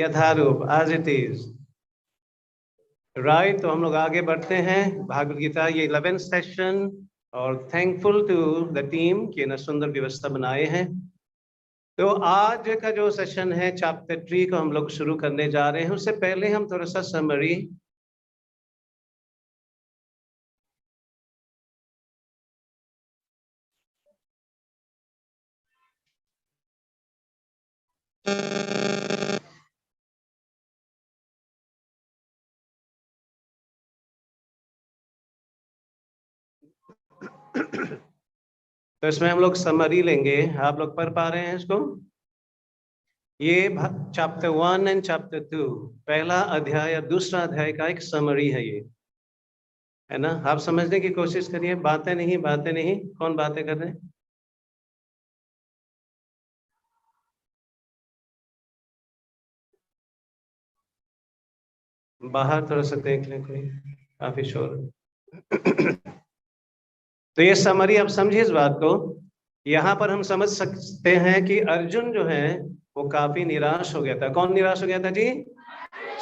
Yatharup, as it is. Right, तो हम लोग आगे बढ़ते हैं भागवत गीता, ये 11th सेशन, और थैंकफुल टू द टीम कि ना सुंदर व्यवस्था बनाए हैं। तो आज का जो सेशन है चैप्टर 3 को हम लोग शुरू करने जा रहे हैं। उससे पहले हम थोड़ा सा समरी तो इसमें हम लोग समरी लेंगे। आप लोग पढ़ पा रहे हैं इसको? ये चैप्टर 1 एंड चैप्टर 2, पहला अध्याय और दूसरा अध्याय का एक समरी है ये, है ना। आप समझने की कोशिश करिए, बातें नहीं। कौन बातें कर रहे हैं? बाहर थोड़ा सा देख लें, कोई काफी शोर। तो ये समरी, आप समझिए इस बात को। यहाँ पर हम समझ सकते हैं कि अर्जुन जो है वो काफी निराश हो गया था। कौन निराश हो गया था जी?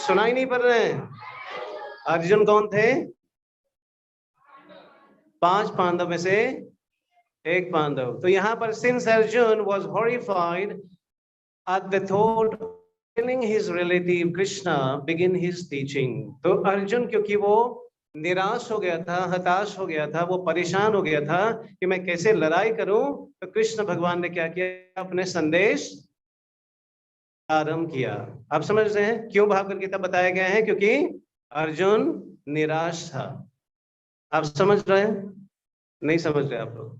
सुनाई नहीं पड़ रहे हैं? अर्जुन कौन थे? 5 पांडव में से एक पांडव। तो यहाँ पर since Arjun was horrified at the thought of killing his relative, Krishna begin his teaching। तो अर्जुन क्योंकि वो निराश हो गया था, हताश हो गया था, वो परेशान हो गया था कि मैं कैसे लड़ाई करूं, तो कृष्ण भगवान ने क्या किया? अपने संदेश आरंभ किया। आप समझ रहे हैं क्यों भागवत गीता बताया गया है? क्योंकि अर्जुन निराश था। आप समझ रहे हैं? नहीं समझ रहे आप लोग?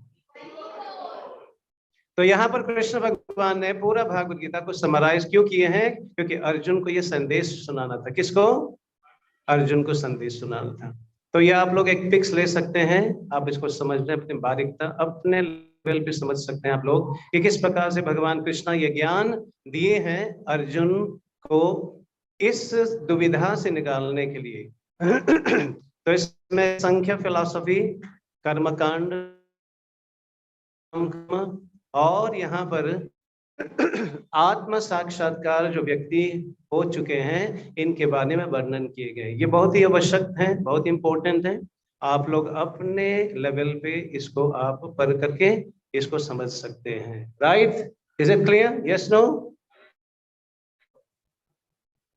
तो यहाँ पर कृष्ण भगवान ने पूरा भागवत गीता को समराइज क्यों किए हैं? क्योंकि अर्जुन को ये संदेश सुनाना था। किसको? अर्जुन को संदेश सुनाना था। तो ये आप लोग एक पिक्स ले सकते हैं, आप इसको समझने अपने बारीकता अपने लेवल पे समझ सकते हैं आप लोग कि किस प्रकार से भगवान कृष्ण ये ज्ञान दिए हैं अर्जुन को इस दुविधा से निकालने के लिए। तो इसमें संख्या फिलॉसफी, कर्मकांड, और यहाँ पर आत्म साक्षात्कार जो व्यक्ति हो चुके हैं इनके बारे में वर्णन किए गए। ये बहुत ही आवश्यक है, बहुत इंपॉर्टेंट है। आप लोग अपने लेवल पे इसको आप पढ़ करके इसको समझ सकते हैं। Right? Is it clear? Yes, no?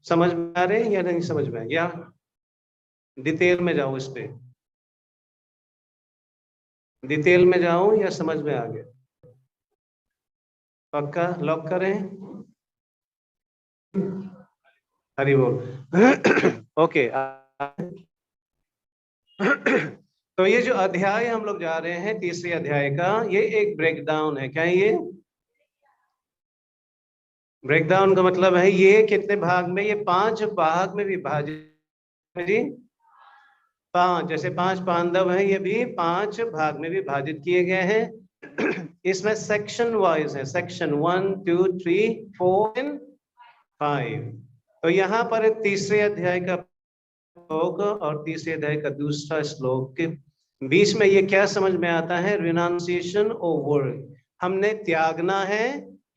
समझ में आ रहे हैं या नहीं समझ में? या डिटेल में जाऊं इस पे? डिटेल में जाऊं या समझ में आ गया? पक्का लॉक करें? हरि बोल। ओके। तो ये जो अध्याय हम लोग जा रहे हैं तीसरे अध्याय का, ये एक ब्रेकडाउन है। क्या है ये? ब्रेकडाउन का मतलब है ये कितने भाग में? ये 5 भाग में विभाजित है जी। 5, जैसे 5 पांडव हैं, ये भी 5 भाग में विभाजित किए गए हैं। इसमें सेक्शन वाइज है, सेक्शन 1 2 3 4 एंड 5। तो यहाँ पर तीसरे अध्याय का श्लोक और तीसरे अध्याय का दूसरा श्लोक के बीच में ये क्या समझ में आता है? रिनाउंसिएशन ओवर, हमने त्यागना है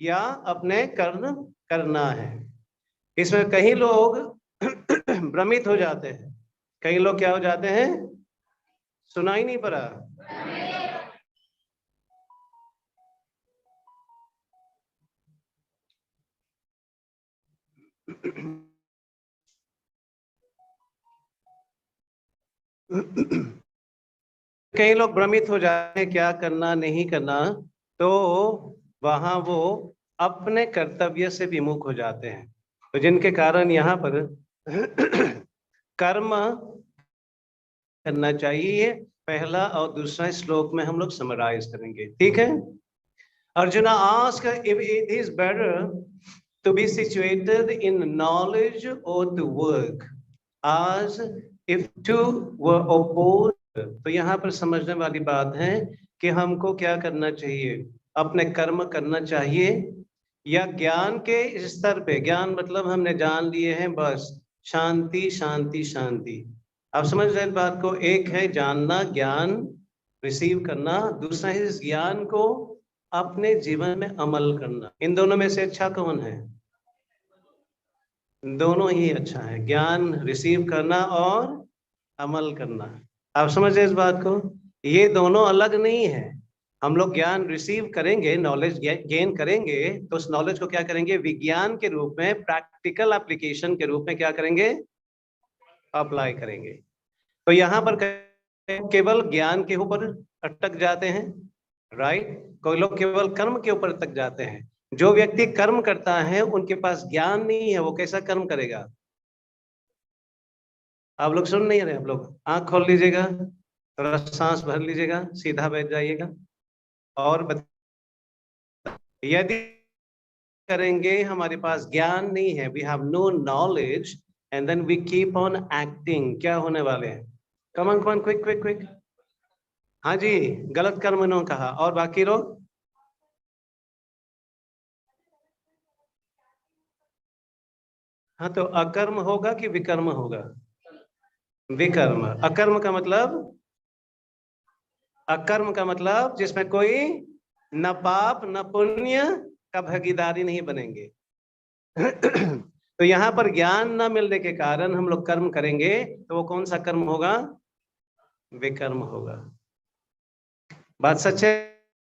या अपने कर्म करना है। इसमें कई लोग भ्रमित हो जाते हैं। कई लोग क्या हो जाते हैं? सुनाई नहीं पड़ा? कई लोग भ्रमित हो जाते हैं क्या करना नहीं करना, तो वहां वो अपने कर्तव्य से विमुख हो जाते हैं। तो जिनके कारण यहाँ पर कर्म करना चाहिए, पहला और दूसरा श्लोक में हम लोग समराइज करेंगे। ठीक है? Arjuna ask if it is better to be situated in knowledge or to work as if two were opposed। तो यहाँ पर समझने वाली बात है कि हमको क्या करना चाहिए? अपने कर्म करना चाहिए या ज्ञान के स्तर पे? ज्ञान मतलब हमने जान लिए हैं बस, शांति शांति शांति। आप समझ रहे हैं बात को? एक है जानना, ज्ञान रिसीव करना, दूसरा है इस ज्ञान को अपने जीवन में अमल करना। इन दोनों में से अच्छा कौन है? दोनों ही अच्छा है, ज्ञान रिसीव करना और अमल करना। आप समझ रहे इस बात को? ये दोनों अलग नहीं है। हम लोग ज्ञान रिसीव करेंगे, नॉलेज गेन करेंगे, तो उस नॉलेज को क्या करेंगे, विज्ञान के रूप में, प्रैक्टिकल एप्लीकेशन के रूप में क्या करेंगे, अप्लाई करेंगे। तो यहाँ पर केवल ज्ञान के ऊपर अटक जाते हैं, राइट। कोई लोग केवल कर्म के ऊपर अटक जाते हैं। जो व्यक्ति कर्म करता है उनके पास ज्ञान नहीं है, वो कैसा कर्म करेगा? आप लोग सुन नहीं रहे? आप लोग आंख खोल लीजिएगा, थोड़ा सांस भर लीजिएगा, सीधा बैठ जाइएगा और यदि करेंगे, हमारे पास ज्ञान नहीं है, we have no knowledge, and then we keep on acting, क्या होने वाले हैं? Come on quick quick quick. हाँ जी, गलत कर्म ने कहा, और बाकी लोग? हाँ, तो अकर्म होगा कि विकर्म होगा? विकर्म। अकर्म का मतलब, अकर्म का मतलब जिसमें कोई न पाप न पुण्य का भागीदारी नहीं बनेंगे। तो यहाँ पर ज्ञान न मिलने के कारण हम लोग कर्म करेंगे, तो वो कौन सा कर्म होगा? विकर्म होगा। बात सच्चे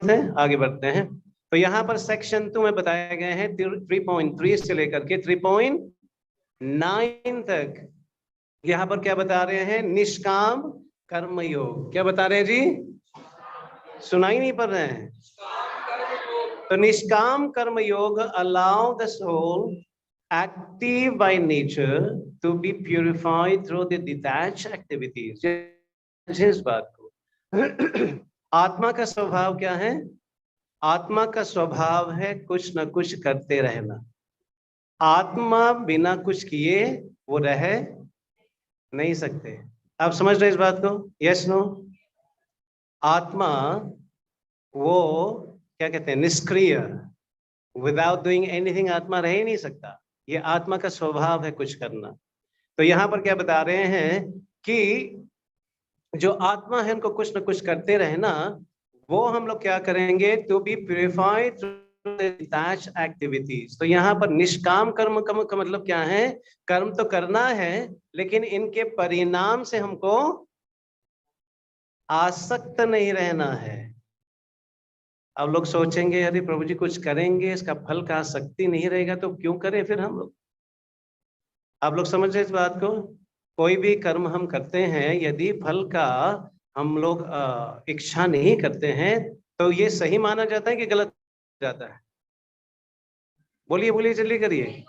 है? आगे बढ़ते हैं। तो यहाँ पर सेक्शन 2 में बताए गए हैं 3.3 से लेकर के 3.9 तक। यहाँ पर क्या बता रहे हैं? निष्काम कर्म योग। क्या बता रहे हैं जी? सुनाई नहीं पड़ रहे हैं? तो निष्काम कर्म योग allow the soul active by nature to be purified through the detached activities। इस बात को आत्मा का स्वभाव क्या है? आत्मा का स्वभाव है कुछ न कुछ करते रहना। आत्मा बिना कुछ किए वो रह नहीं सकते। आप समझ रहे इस बात को? Yes no? आत्मा वो क्या कहते हैं, निष्क्रिय, विदाउट डूइंग एनीथिंग आत्मा रह ही नहीं सकता। ये आत्मा का स्वभाव है कुछ करना। तो यहाँ पर क्या बता रहे हैं कि जो आत्मा है उनको कुछ न कुछ करते रहना, वो हम लोग क्या करेंगे, टू बी प्यूरिफाइड एक्टिविटीज। तो यहाँ पर निष्काम कर्म का मतलब क्या है? कर्म तो करना है, लेकिन इनके परिणाम से हमको आसक्त नहीं रहना है। अब लोग सोचेंगे यदि प्रभु जी कुछ करेंगे, इसका फल का आसक्ति नहीं रहेगा, तो क्यों करें फिर हम लोग? आप लोग समझ रहे इस बात को? कोई भी कर्म हम करते हैं, यदि फल का हम लोग इच्छा नहीं करते हैं, तो ये सही माना जाता है कि गलत जाता है? बोलिए बोलिए, जल्दी करिए।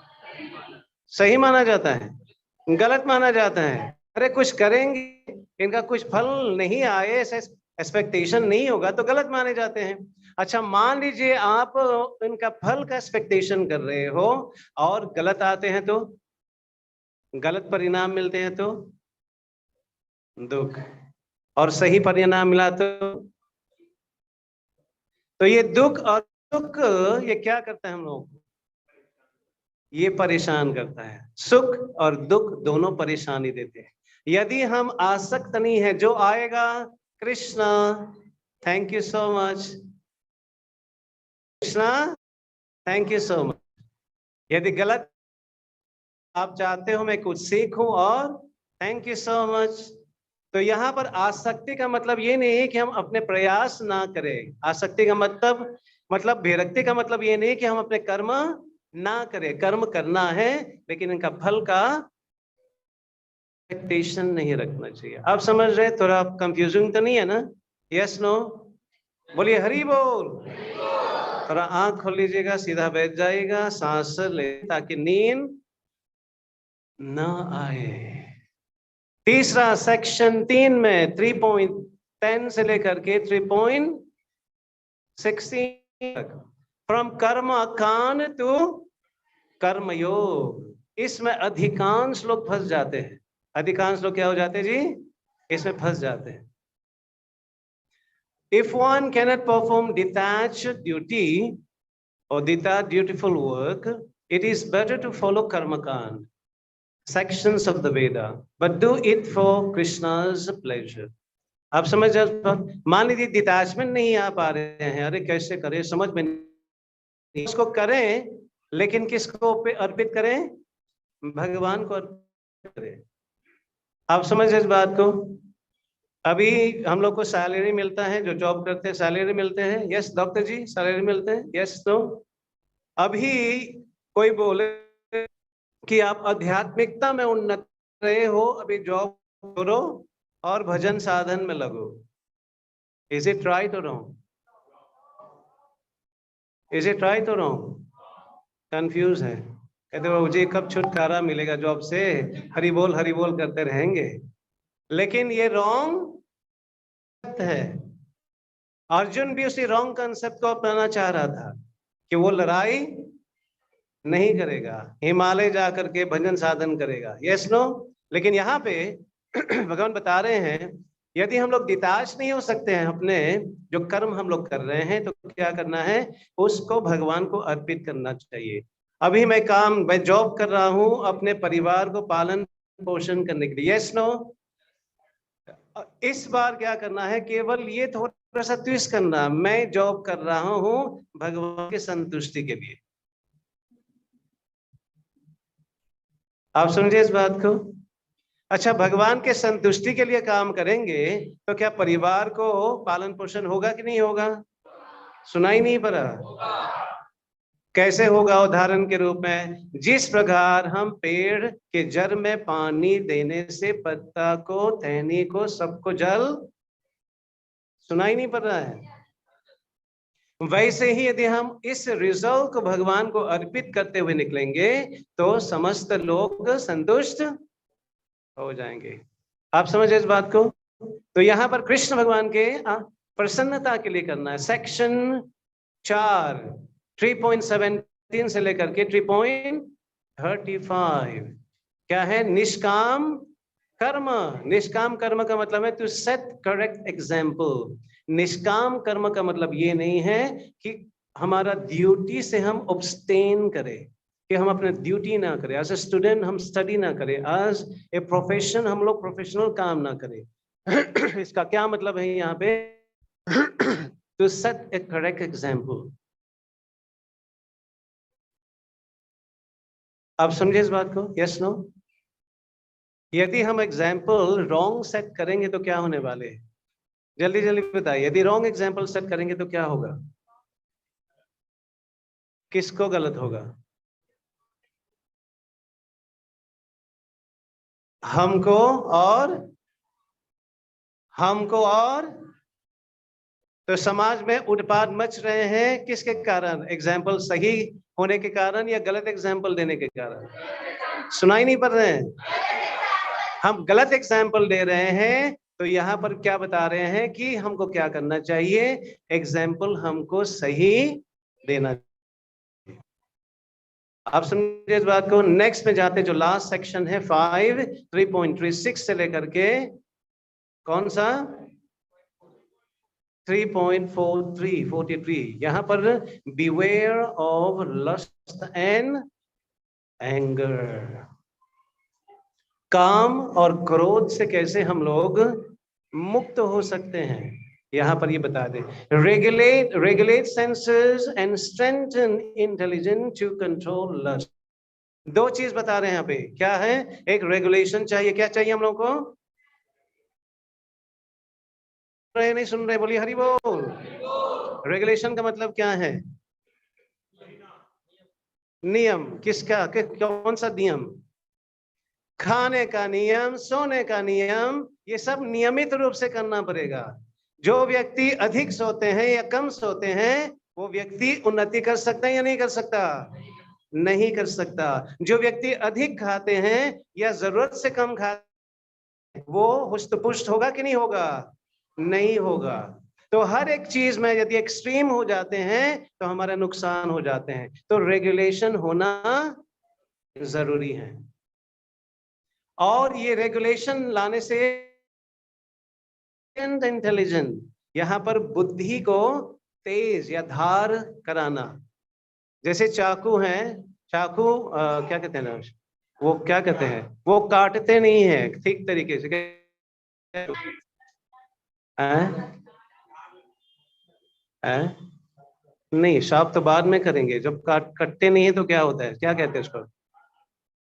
सही माना जाता है? गलत माना जाता है? अरे कुछ करेंगे, इनका कुछ फल नहीं आए, एक्सपेक्टेशन नहीं होगा, तो गलत माने जाते हैं। अच्छा, मान लीजिए आप इनका फल का एक्सपेक्टेशन कर रहे हो और गलत आते हैं, तो गलत परिणाम मिलते हैं तो दुख, और सही परिणाम मिला तो ये दुख और सुख, ये क्या करता है हम लोग? ये परेशान करता है। सुख और दुख दोनों परेशानी देते हैं। यदि हम आसक्त नहीं है, जो आएगा, Krishna thank you so much, Krishna thank you so much. यदि गलत आप चाहते हो मैं कुछ सीखूं, और थैंक यू सो मच। तो यहाँ पर आसक्ति का मतलब ये नहीं है कि हम अपने प्रयास ना करें। आसक्ति का मतलब विरक्ति का मतलब ये नहीं कि हम अपने कर्म ना करें। कर्म करना है, लेकिन इनका फल का एक्सपेक्टेशन नहीं रखना चाहिए। आप समझ रहे? थोड़ा कंफ्यूजिंग तो नहीं है ना? Yes no? बोलिए हरि बोल। थोड़ा आंख खोल लीजिएगा, सीधा बैठ जाइएगा, सांस ले, ताकि नींद न आए। तीसरा सेक्शन 3 में 3.10 से लेकर के 3.16 तक, फ्रॉम कर्म कांड टू कर्मयोग। इसमें अधिकांश लोग फंस जाते हैं। अधिकांश लोग क्या हो जाते हैं जी? इसमें फंस जाते हैं। If one cannot perform detached duty or detached dutiful work, it is better to follow karmakand sections of the Veda, but do it for Krishna's pleasure। आप समझ जाए? मान लीजिए डिटैचमेंट नहीं आ पा रहे हैं, अरे कैसे करें, समझ में नहीं, उसको करें, लेकिन किसको पे अर्पित करें? भगवान को अर्पित करें। आप समझ इस बात को? अभी हम लोग को सैलरी मिलता है, जो जॉब करते हैं सैलरी मिलते हैं, यस डॉक्टर जी सैलरी मिलते हैं, यस। तो अभी कोई बोले कि आप आध्यात्मिकता में उन्नत रहे हो, अभी जॉब करो और भजन साधन में लगो, इज इट राइट और रॉन्ग? इज इट राइट और रॉन्ग? कंफ्यूज है, कहते हो मुझे कब छुटकारा मिलेगा जॉब से, हरि बोल करते रहेंगे। लेकिन ये रॉन्ग है। अर्जुन भी उसी रॉन्ग कंसेप्ट को अपनाना चाह रहा था कि वो लड़ाई नहीं करेगा, हिमालय जा करके भजन साधन करेगा, यस नो। लेकिन यहाँ पे भगवान बता रहे हैं यदि हम लोग डिटैच नहीं हो सकते हैं अपने जो कर्म हम लोग कर रहे हैं, तो क्या करना है, उसको भगवान को अर्पित करना चाहिए। अभी मैं जॉब कर रहा हूं अपने परिवार को पालन पोषण करने के लिए, यस नो। इस बार क्या करना है, केवल ये थोड़ा सा ट्विस्ट करना, मैं जॉब कर रहा हूं भगवान की संतुष्टि के लिए। आप समझे इस बात को? अच्छा, भगवान के संतुष्टि के लिए काम करेंगे तो क्या परिवार को पालन पोषण होगा कि नहीं होगा? सुनाई नहीं पड़ा? कैसे होगा? उदाहरण के रूप में, जिस प्रकार हम पेड़ के जड़ में पानी देने से पत्ता को, टहनी को, सबको जल, सुनाई नहीं पड़ रहा है? वैसे ही यदि हम इस रिजल्ट को भगवान को अर्पित करते हुए निकलेंगे तो समस्त लोग संतुष्ट हो जाएंगे। आप समझे इस बात को? तो यहाँ पर कृष्ण भगवान के प्रसन्नता के लिए करना है। सेक्शन 4 3.17 से लेकर के 3.35 क्या है? निष्काम कर्म। निष्काम कर्म का मतलब है टू सेट करेक्ट एग्जाम्पल। निष्काम कर्म का मतलब ये नहीं है कि हमारा ड्यूटी से हम अब्सटेन करें, कि हम अपने ड्यूटी ना करें, एज ए स्टूडेंट हम स्टडी ना करें, एज ए प्रोफेशन हम लोग प्रोफेशनल काम ना करें। इसका क्या मतलब है यहाँ पे? To set a correct example. आप समझे इस बात को, यस नो? यदि हम एग्जाम्पल रॉन्ग सेट करेंगे तो क्या होने वाले? जल्दी जल्दी बताइए, यदि रॉन्ग एग्जाम्पल सेट करेंगे तो क्या होगा? किसको गलत होगा? हमको। और हमको और तो समाज में उत्पाद मच रहे हैं किसके कारण? एग्जाम्पल सही होने के कारण या गलत एग्जाम्पल देने के कारण? सुनाई नहीं पड़ रहे हैं? हम गलत एग्जाम्पल दे रहे हैं, तो यहाँ पर क्या बता रहे हैं कि हमको क्या करना चाहिए? एग्जाम्पल हमको सही देना। आप समझे इस बात को? नेक्स्ट में जाते, जो लास्ट सेक्शन है 5 3.36 से लेकर के कौन सा 3.43 यहाँ पर beware of lust and anger. काम और क्रोध से कैसे हम लोग मुक्त हो सकते हैं, यहाँ पर ये बता दे। Regulate senses and strengthen intelligence to control lust. दो चीज बता रहे हैं यहाँ पे, क्या है? एक रेगुलेशन चाहिए। क्या चाहिए हम लोग को? नहीं सुन रहे? बोलिए हरि बोल। रेगुलेशन का मतलब क्या है? नियम। किसका? कौन सा नियम? खाने का नियम, सोने का नियम, ये सब नियमित रूप से करना पड़ेगा। जो व्यक्ति अधिक सोते हैं या कम सोते हैं, वो व्यक्ति उन्नति कर सकता है या नहीं कर सकता? नहीं कर सकता। जो व्यक्ति अधिक खाते हैं या जरूरत से कम खाते हैं, वो हुष्ट पुष्ट होगा कि नहीं होगा? नहीं होगा। तो हर एक चीज में यदि एक्सट्रीम हो जाते हैं तो हमारा नुकसान हो जाते हैं। तो रेगुलेशन होना जरूरी है। और ये रेगुलेशन लाने से इंटेलिजेंट, यहाँ पर बुद्धि को तेज या धार कराना। जैसे चाकू है, चाकू क्या कहते हैं ना, वो क्या कहते हैं, वो काटते नहीं है ठीक तरीके से। नहीं, शार्प तो बाद में करेंगे, जब कटते नहीं है तो क्या होता है, क्या कहते हैं उसको?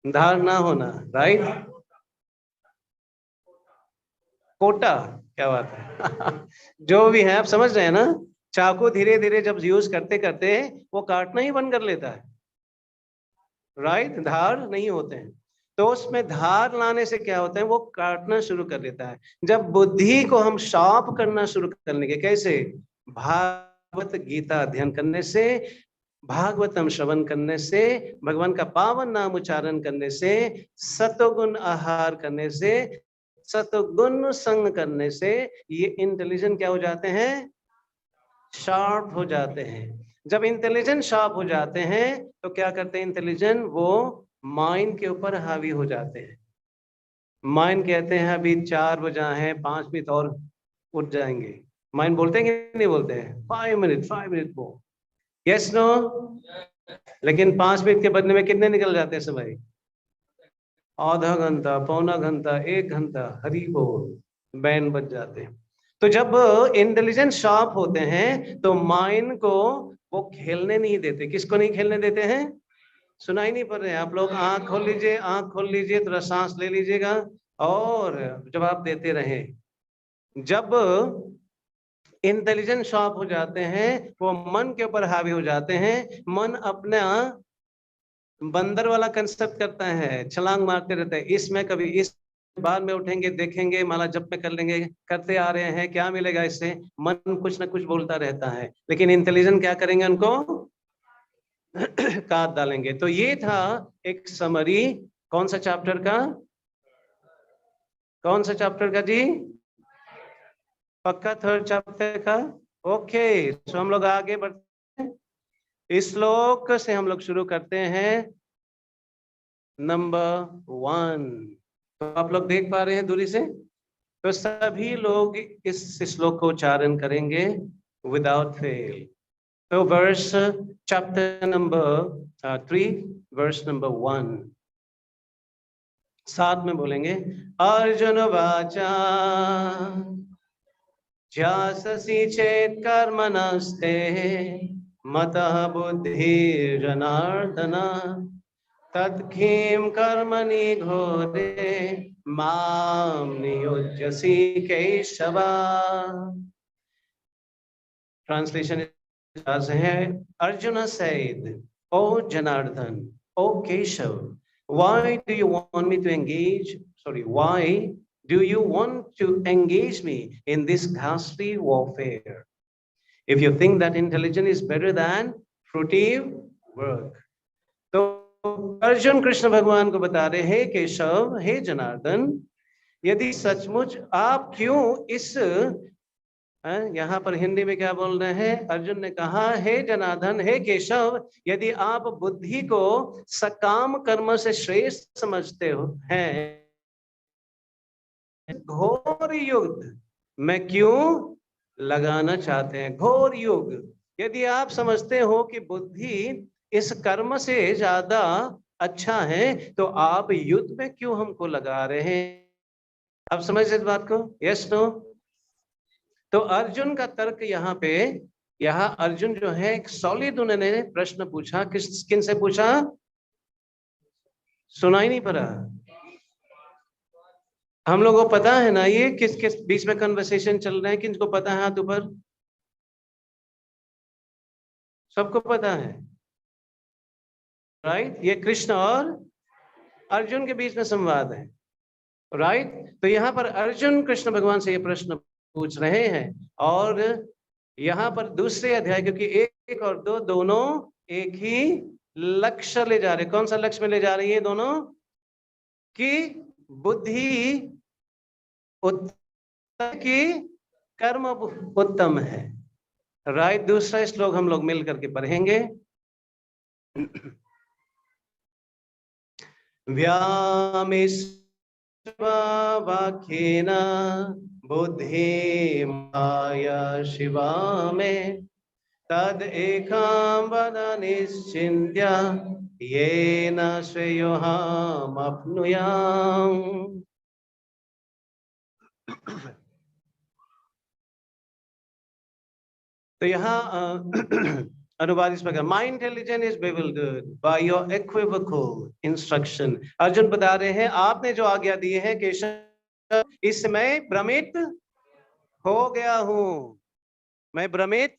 धार ना होना, राइट। कोटा, क्या बात है। जो भी है आप समझ रहे हैं ना, चाकू धीरे धीरे जब यूज करते करते वो काटना ही बंद कर लेता है, राइट, धार नहीं होते हैं। तो उसमें धार लाने से क्या होता है, वो काटना शुरू कर देता है। जब बुद्धि को हम शार्प करना शुरू करने के, कैसे, भागवत गीता अध्ययन करने से, भागवतम श्रवण करने से, भगवान का पावन नाम उच्चारण करने से, सतोगुण आहार करने से, सतोगुण संग करने से, ये इंटेलिजेंट क्या हो जाते हैं, शार्प हो जाते हैं। जब इंटेलिजेंट शार्प हो जाते हैं तो क्या करते हैं इंटेलिजेंट, वो माइंड के ऊपर हावी हो जाते हैं। माइंड कहते हैं अभी 4 बजा है, 5 मिनट और उठ जाएंगे। माइंड बोलते हैं कि नहीं बोलते हैं, 5 मिनट, 5 मिनट वो, यस नो। लेकिन 5 मिनट के बदले में कितने निकल जाते हैं समय, आधा घंटा, पौना घंटा, 1 घंटा, हरी बोल, बैंड बज जाते हैं। तो जब इंटेलिजेंस शार्प होते हैं तो माइंड को वो खेलने नहीं देते। किसको नहीं खेलने देते हैं, सुनाई नहीं पड़ रहे हैं आप लोग, आंख खोल लीजिए, आंख खोल लीजिए, थोड़ा सांस ले लीजिएगा और जवाब देते रहे। जब इंटेलिजेंस शार्प हो जाते हैं, वो मन के ऊपर हावी हो जाते हैं। मन अपना बंदर वाला कंसेप्ट करता है, छलांग मारते रहते हैं, इसमें कभी इस, बाद में उठेंगे, देखेंगे, माला जप में कर लेंगे, करते आ रहे हैं, क्या मिलेगा इससे। मन कुछ ना कुछ बोलता रहता है, लेकिन इंटेलिजेंट क्या करेंगे, उनको काट डालेंगे। तो ये था एक समरी, कौन सा चैप्टर का, कौन सा चैप्टर का जी, पक्का थर्ड चैप्टर का। ओके, तो हम लोग आगे बढ़ते हैं। इस श्लोक से हम लोग शुरू करते हैं, नंबर 1। तो आप लोग देख पा रहे हैं दूरी से, तो सभी लोग इस श्लोक को उच्चारण करेंगे विदाउट फेल। तो verse, chapter number 3, verse number 1, साथ में बोलेंगे। अर्जुन वाचा ध्याससि चेत् कर्मणस्ते मतः बुद्धिर्जनार्दन तत्किं कर्मणि घोरे मां नियुज्यसि केशव। ट्रांसलेशन है, Arjuna said, O Janardhan, O Keshav, why do you want me to engage, sorry, why do you want to engage me in this ghastly warfare? If you think that intelligence is better than fruitive work. तो अर्जुन कृष्ण भगवान को बता रहे हैं, केशव, हे जनार्दन, यदि सचमुच आप क्यों इस, यहाँ पर हिंदी में क्या बोल रहे हैं, अर्जुन ने कहा, हे जनार्दन, हे केशव, यदि आप बुद्धि को सकाम कर्म से श्रेष्ठ समझते हो हैं, घोर युद्ध में क्यों लगाना चाहते हैं, घोर युद्ध। यदि आप समझते हो कि बुद्धि इस कर्म से ज्यादा अच्छा है, तो आप युद्ध में क्यों हमको लगा रहे हैं। आप समझ इस बात को, यस नो। तो अर्जुन का तर्क यहाँ पे, यहाँ अर्जुन जो है एक सॉलिड, उन्होंने प्रश्न पूछा, किस किन से पूछा, सुनाई नहीं पड़ा, हम लोगों को पता है ना ये किस किस बीच में कन्वर्सेशन चल रहे हैं, किनको पता है, हाथ ऊपर, सबको पता है, राइट। ये कृष्ण और अर्जुन के बीच में संवाद है, राइट। तो यहाँ पर अर्जुन कृष्ण भगवान से ये प्रश्न पूछ रहे हैं, और यहाँ पर दूसरे अध्याय, क्योंकि 1 और 2 दोनों एक ही लक्ष्य ले जा रहे, कौन सा लक्ष्य में ले जा रही है दोनों, कि बुद्धि उत्तम की कर्म उत्तम है, राइट। दूसरा श्लोक हम लोग मिल करके पढ़ेंगे। व्यामिश्वाक्येन बुद्धि माया शिवा में तद एकां वद निश्चिन्त्य येन श्रेयोऽहमप्नुयाम्। तो यहाँ अनुवाद इस प्रकार, माई intelligence is bewildered by your equivocal instruction। Arjun बता रहे हैं आपने जो आज्ञा दी है केशव, इस समय भ्रमित हो गया हूं, मैं भ्रमित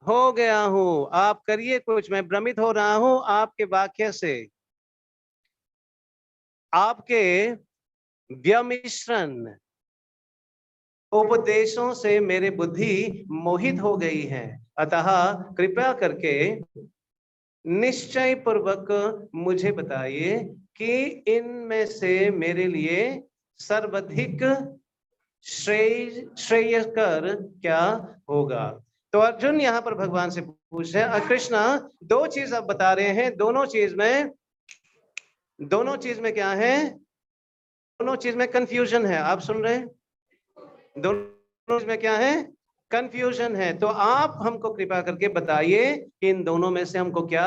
हो गया हूं, आप करिए कुछ, मैं भ्रमित हो रहा हूं आपके वाक्य से, आपके व्यमिश्रण उपदेशों से मेरी बुद्धि मोहित हो गई है, अतः कृपया करके निश्चय पूर्वक मुझे बताइए कि इनमें से मेरे लिए सर्वाधिक श्रेयस्कर क्या होगा। तो अर्जुन यहाँ पर भगवान से पूछ रहे हैं, कृष्णा दो चीज आप बता रहे हैं, दोनों चीज में क्या है, दोनों चीज में कंफ्यूजन है, आप सुन रहे हैं, दोनों चीज में क्या है, कंफ्यूजन है। तो आप हमको कृपा करके बताइए कि इन दोनों में से हमको क्या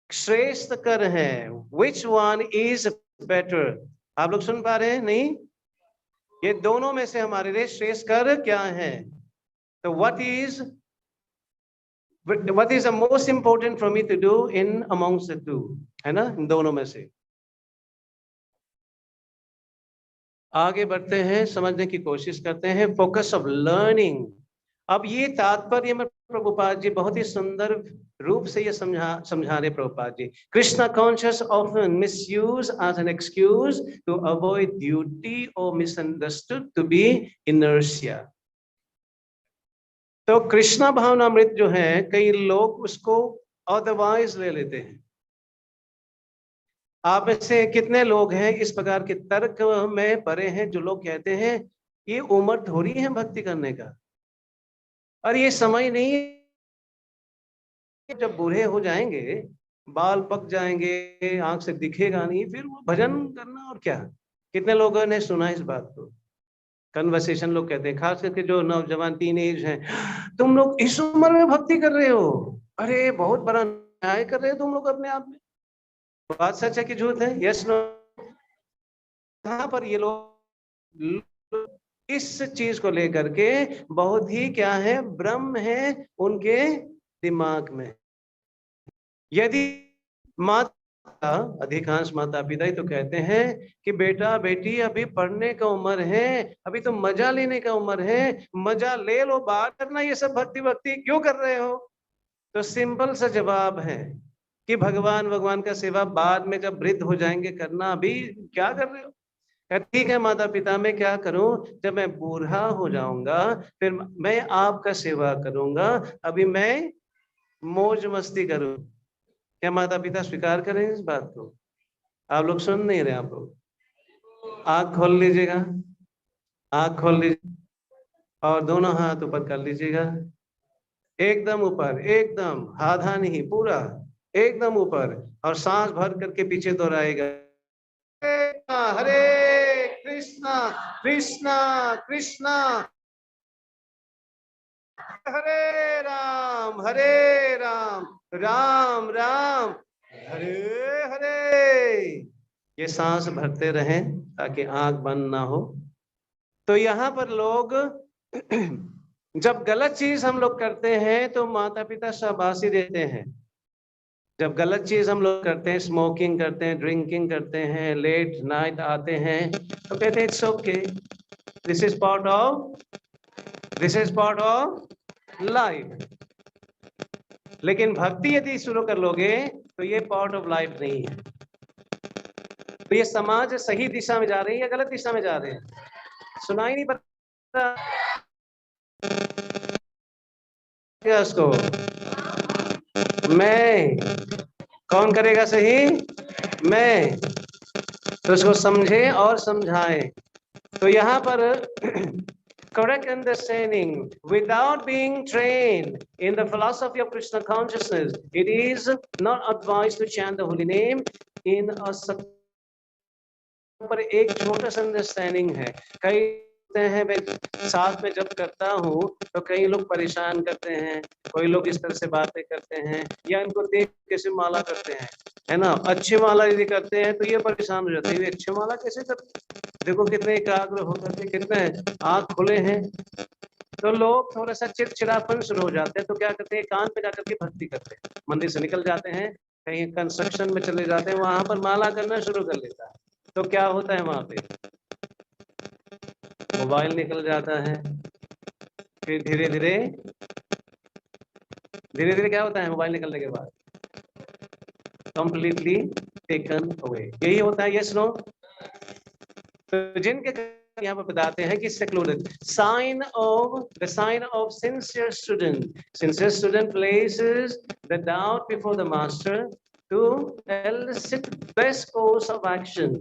श्रेष्ठ कर है, विच वन इज बेटर। आप लोग सुन पा रहे हैं नहीं, ये दोनों में से हमारे लिए श्रेष्ठ कर क्या है। तो what is the most important for me to do in amongst the two, है ना, इन दोनों में से। आगे बढ़ते हैं, समझने की कोशिश करते हैं, फोकस ऑफ लर्निंग। अब ये तात्पर्य में प्रभुपाद जी बहुत ही सुंदर रूप से ये समझा रहे Prabhupada ji. Krishna conscious often misuse as an excuse to avoid duty और मिसअंडरस्टूड टू बी इनर्शिया। तो कृष्णा भावनामृत जो है, कई लोग उसको अदरवाइज ले लेते हैं। आप में से कितने लोग हैं इस प्रकार के तर्क में पड़े हैं, जो लोग कहते हैं ये उम्र थोड़ी है भक्ति करने का, और ये समय नहीं है, जब बूढ़े हो जाएंगे, बाल पक जाएंगे, आंख से दिखेगा नहीं, फिर वो भजन करना और क्या। कितने लोगों ने सुना इस बात को, कन्वर्सेशन लोग कहते हैं, खास करके जो नौजवान टीनेज हैं, तुम लोग इस उम्र में भक्ति कर रहे हो, अरे बहुत बड़ा न्याय कर रहे हो तुम लोग अपने आप में। बात सच है कि झूठ है, यस नो। यहाँ पर ये लोग इस चीज को लेकर के बहुत ही क्या है, ब्रह्म है उनके दिमाग में। यदि माता, अधिकांश माता पिता ही तो कहते हैं कि बेटा बेटी अभी पढ़ने का उम्र है, अभी तो मजा लेने का उम्र है, मजा ले लो, बात करना, ये सब भक्ति भक्ति क्यों कर रहे हो। तो सिंपल सा जवाब है कि भगवान का सेवा बाद में जब वृद्ध हो जाएंगे करना, अभी क्या कर रहे हो। ठीक है माता पिता, मैं क्या करूं, जब मैं बूढ़ा हो जाऊंगा फिर मैं आपका सेवा करूंगा, अभी मैं मौज मस्ती करूं। क्या माता पिता स्वीकार करें इस बात को? आप लोग सुन नहीं रहे, आप लोग आंख खोल लीजिएगा, आंख खोल लीजिए और दोनों हाथ ऊपर कर लीजिएगा, एकदम ऊपर, एकदम आधा नहीं, पूरा एकदम ऊपर, और सांस भर करके पीछे दोहराएगा, हरे कृष्णा कृष्णा कृष्णा हरे राम राम राम हरे हरे। ये सांस भरते रहें ताकि आंख बंद ना हो। तो यहाँ पर लोग जब गलत चीज हम लोग करते हैं तो माता पिता शाबाशी देते हैं। जब गलत चीज हम लोग करते हैं, स्मोकिंग करते हैं, ड्रिंकिंग करते हैं, लेट नाइट आते हैं, तो कहते हैं it's okay, this is part of life. लेकिन भक्ति यदि शुरू कर लोगे तो ये पार्ट ऑफ लाइफ नहीं है। तो ये समाज सही दिशा में जा रही है या गलत दिशा में जा रहे हैं, सुनाई नहीं पड़ता उसको। मैं, कौन करेगा सही? मैं। तो उसको समझे और समझाए। तो यहाँ पर correct understanding without being trained in the philosophy of Krishna consciousness, it is not advised to chant the holy name in a पर एक छोटा सा अंडरस्टैंडिंग है। कई हैं मैं साथ में जब करता हूँ तो कई लोग परेशान करते हैं, कोई लोग इस तरह से बातें करते हैं या इनको देख कैसे माला करते हैं, है ना। अच्छी माला यदि करते हैं तो ये परेशान हो जाते हैं, ये अच्छी माला कैसे करते, देखो कितने एकाग्र होकर के, कितने आंख खुले हैं। तो लोग थोड़ा सा चिड़चिड़ापन शुरू हो जाते हैं, तो क्या करते हैं, एकांत पे जाकर के भक्ति करते हैं, मंदिर से निकल जाते हैं, कहीं कंस्ट्रक्शन में चले जाते हैं, वहां पर माला करना शुरू कर लेता है। तो क्या होता है वहां पे, मोबाइल निकल जाता है, फिर धीरे धीरे क्या होता है मोबाइल निकलने के बाद, कंप्लीटली टेकन अवे। यही होता है, यस नो। तो जिनके यहाँ पर बताते हैं कि secluded sign of the sign of sincere student places the doubt before the master to elicit best course of action।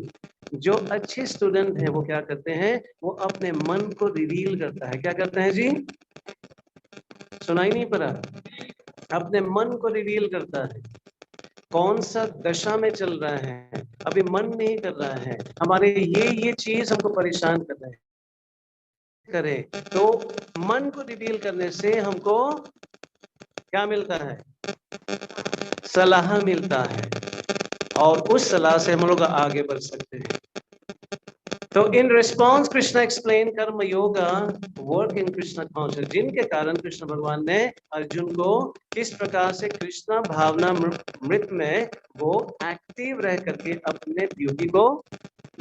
जो अच्छे स्टूडेंट हैं वो क्या करते हैं, वो अपने मन को रिवील करता है। क्या करते हैं जी, सुनाई नहीं पड़ा, अपने मन को रिवील करता है, कौन सा दशा में चल रहा है, अभी मन नहीं कर रहा है, हमारे ये चीज हमको परेशान कर रहा है, करे तो मन को रिवील करने से हमको क्या मिलता है, सलाह मिलता है, और उस सलाह से हम लोग आगे बढ़ सकते हैं। तो इन रिस्पॉन्स कृष्णा एक्सप्लेन कर्म yoga work in Krishna conscious, जिनके कारण कृष्ण भगवान ने अर्जुन को किस प्रकार से कृष्णा भावना मृत में वो एक्टिव रह करके अपने ड्यूटी को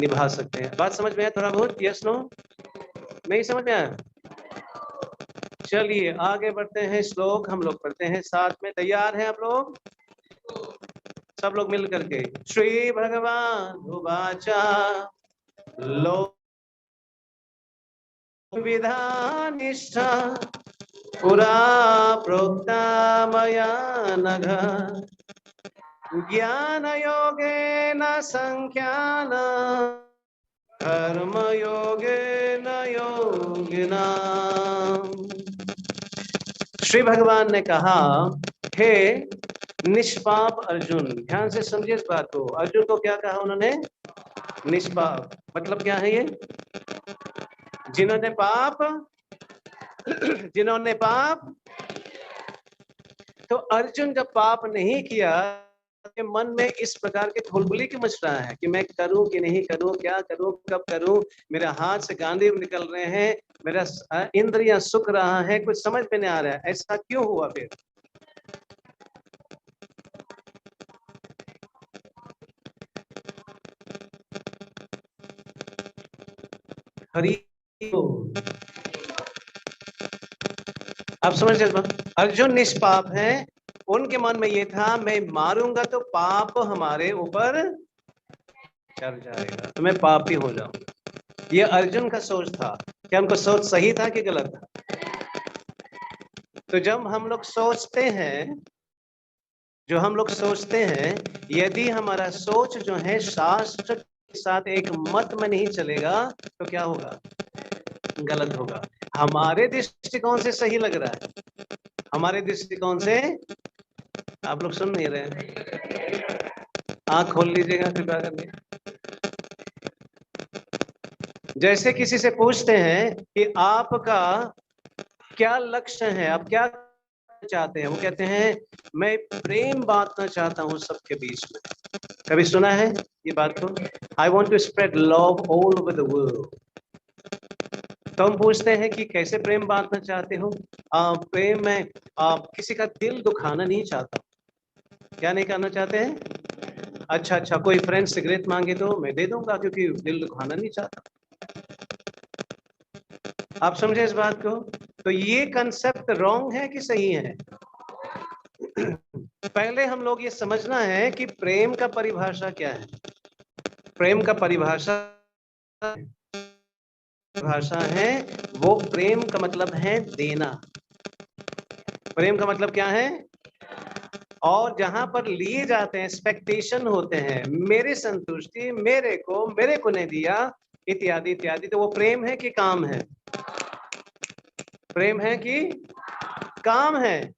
निभा सकते हैं। बात समझ में आया थोड़ा बहुत, यस नो, नहीं समझ में आया? चलिए आगे बढ़ते हैं, श्लोक हम लोग पढ़ते हैं साथ में, तैयार हैं आप लोग, सब लोग मिल करके। श्री भगवान उवाचा लोक विधानिष्ठा पुरा प्रोक्ता मया नघ ज्ञान योगेन संख्यान कर्म योगेन योगिना। श्री भगवान ने कहा, हे निष्पाप अर्जुन, ध्यान से समझिए इस बात को, अर्जुन को क्या कहा उन्होंने, निष्पाप, मतलब क्या है ये, जिन्होंने पाप, तो अर्जुन जब पाप नहीं किया, के मन में इस प्रकार के खुलबुली क्यों मच रहा है कि मैं करूं कि नहीं करूं, क्या करूं, कब करूं, मेरे हाथ से गांडीव निकल रहे हैं, मेरा इंद्रियां सुख रहा है, कुछ समझ में नहीं आ रहा है, ऐसा क्यों हुआ फिर? हरि, आप समझ रहे, अर्जुन निष्पाप है, उनके मन में ये था मैं मारूंगा तो पाप हमारे ऊपर चढ़ जाएगा, तो मैं पापी हो जाऊंगा, ये अर्जुन का सोच था। क्या हमको सोच सही था कि गलत था? तो जब हम लोग सोचते हैं, यदि हमारा सोच जो है शास्त्र के साथ एक मत में नहीं चलेगा तो क्या होगा, गलत होगा। हमारे दृष्टिकोण से सही लग रहा है, हमारे दृष्टिकोण से, आप लोग सुन नहीं रहे, आंख खोल लीजिएगा कृपया करके। जैसे किसी से पूछते हैं कि आपका क्या लक्ष्य है, आप क्या चाहते हैं, वो कहते हैं मैं प्रेम बांटना चाहता हूँ सबके बीच में। कभी सुना है ये बात को, I want to spread love all over the world. तो हम पूछते हैं कि कैसे प्रेम बांटना चाहते हो? प्रेम में किसी का दिल दुखाना नहीं चाहता। क्या नहीं करना चाहते हैं? अच्छा, कोई फ्रेंड सिगरेट मांगे तो मैं दे दूंगा क्योंकि दिल दुखाना नहीं चाहता। आप समझे इस बात को? तो ये कंसेप्ट रॉन्ग है कि सही है? पहले हम लोग ये समझना है कि प्रेम का परिभाषा क्या है। प्रेम का परिभाषा है, वो प्रेम का मतलब है देना। प्रेम का मतलब क्या है? और जहां पर लिए जाते हैं, एक्सपेक्टेशन होते हैं, मेरी संतुष्टि, मेरे को नहीं दिया, इत्यादि इत्यादि, तो वो प्रेम है कि काम है? प्रेम है कि काम है?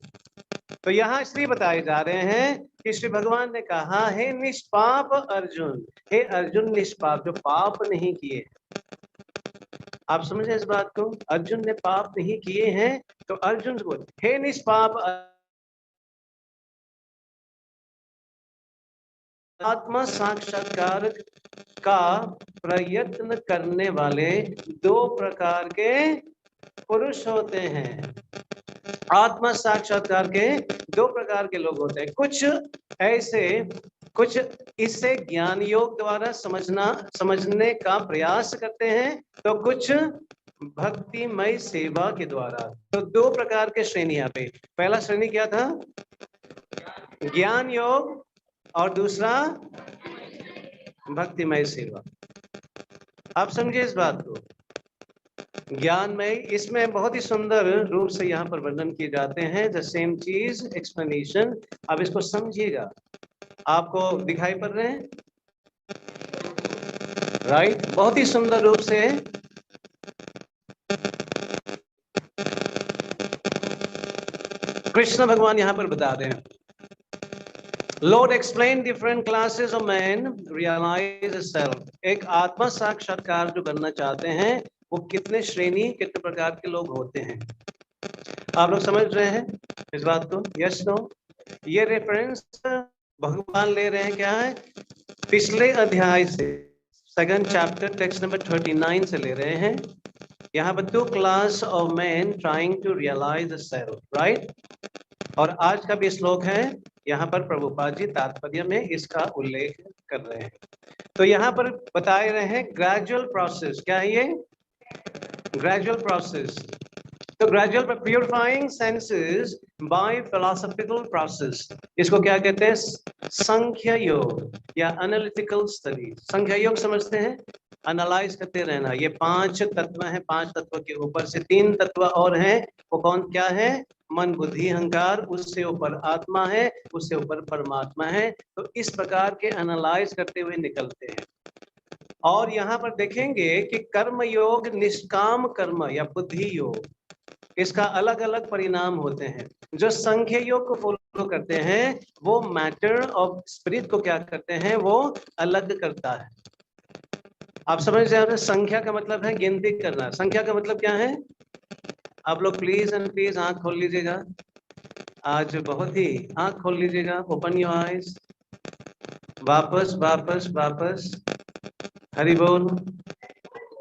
तो यहाँ इसलिए बताए जा रहे हैं कि श्री भगवान ने कहा, हे निष्पाप अर्जुन, हे अर्जुन निष्पाप, जो पाप नहीं किए। आप समझे इस बात को? अर्जुन ने पाप नहीं किए हैं, तो अर्जुन को हे निष्पाप आत्मा साक्षात्कार का प्रयत्न करने वाले दो प्रकार के पुरुष होते हैं। आत्मा साक्षात्कार के दो प्रकार के लोग होते हैं, कुछ ऐसे, कुछ इसे ज्ञान योग द्वारा समझने का प्रयास करते हैं, तो कुछ भक्तिमय सेवा के द्वारा। तो दो प्रकार के श्रेणी यहाँ पे, पहला श्रेणी क्या था? ज्ञान योग, और दूसरा भक्तिमय सेवा। आप समझे इस बात को? ज्ञान में इसमें बहुत ही सुंदर रूप से यहाँ पर वर्णन किए जाते हैं, द सेम चीज एक्सप्लेनेशन। अब इसको समझिएगा, आपको दिखाई पड़ रहे हैं? राइट, बहुत ही सुंदर रूप से कृष्ण भगवान यहाँ पर बता रहे हैं। Lord explain different classes of man realise self. एक आत्मा साक्षात्कार जो करना चाहते हैं, वो कितने श्रेणी, कितने प्रकार के लोग होते हैं। आप लोग समझ रहे हैं इस बात को? Yes no? ये रेफरेंस भगवान ले रहे हैं, क्या है? पिछले अध्याय से, सेकंड चैप्टर टेक्स्ट नंबर 39 से ले रहे हैं। यहाँ पर two class of man trying to realise self, right? और आज का भी श्लोक है, यहाँ पर प्रभुपाद जी तात्पर्य में इसका उल्लेख कर रहे हैं। तो यहाँ पर बताए रहे हैं ग्रेजुअल प्रोसेस। क्या है ये? Gradual process. तो gradual purifying senses by philosophical process, इसको क्या कहते हैं? संख्या योग या एनालिटिकल स्टडी। संख्या योग समझते हैं? एनालाइज करते रहना। ये 5 तत्व हैं, 5 तत्व के ऊपर से 3 तत्व और हैं। वो कौन क्या है? मन, बुद्धि, अहंकार। उससे ऊपर आत्मा है, उससे ऊपर परमात्मा है। तो इस प्रकार के एनालाइज करते हुए निकलते हैं। और यहाँ पर देखेंगे कि कर्म योग, निष्काम कर्म या बुद्धि योग, इसका अलग अलग परिणाम होते हैं। जो संख्या योग को फॉलो करते हैं, वो मैटर ऑफ स्पिरिट को क्या करते हैं? वो अलग करता है। आप समझ रहे हैं? संख्या का मतलब है गिनती करना। संख्या का मतलब क्या है? आप लोग प्लीज एंड प्लीज आंख खोल लीजिएगा, आज बहुत ही आंख खोल लीजिएगा। Open your eyes. वापस वापस वापस। हरि बोल,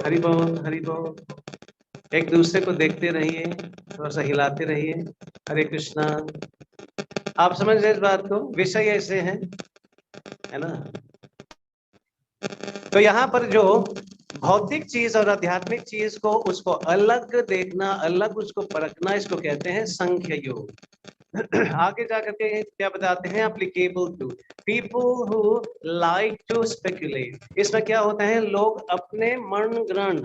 हरि बोल, हरि बोल। एक दूसरे को देखते रहिए, थोड़ा सा हिलाते रहिए। हरे कृष्णा। आप समझ रहे इस बात को? विषय ऐसे है ना? तो यहाँ पर जो भौतिक चीज और आध्यात्मिक चीज को, उसको अलग देखना, अलग उसको परखना, इसको कहते हैं संख्या योग। आगे जाकर के क्या बताते हैं? Applicable to people who like to speculate. इसमें क्या होता है? लोग अपने मन ग्रहण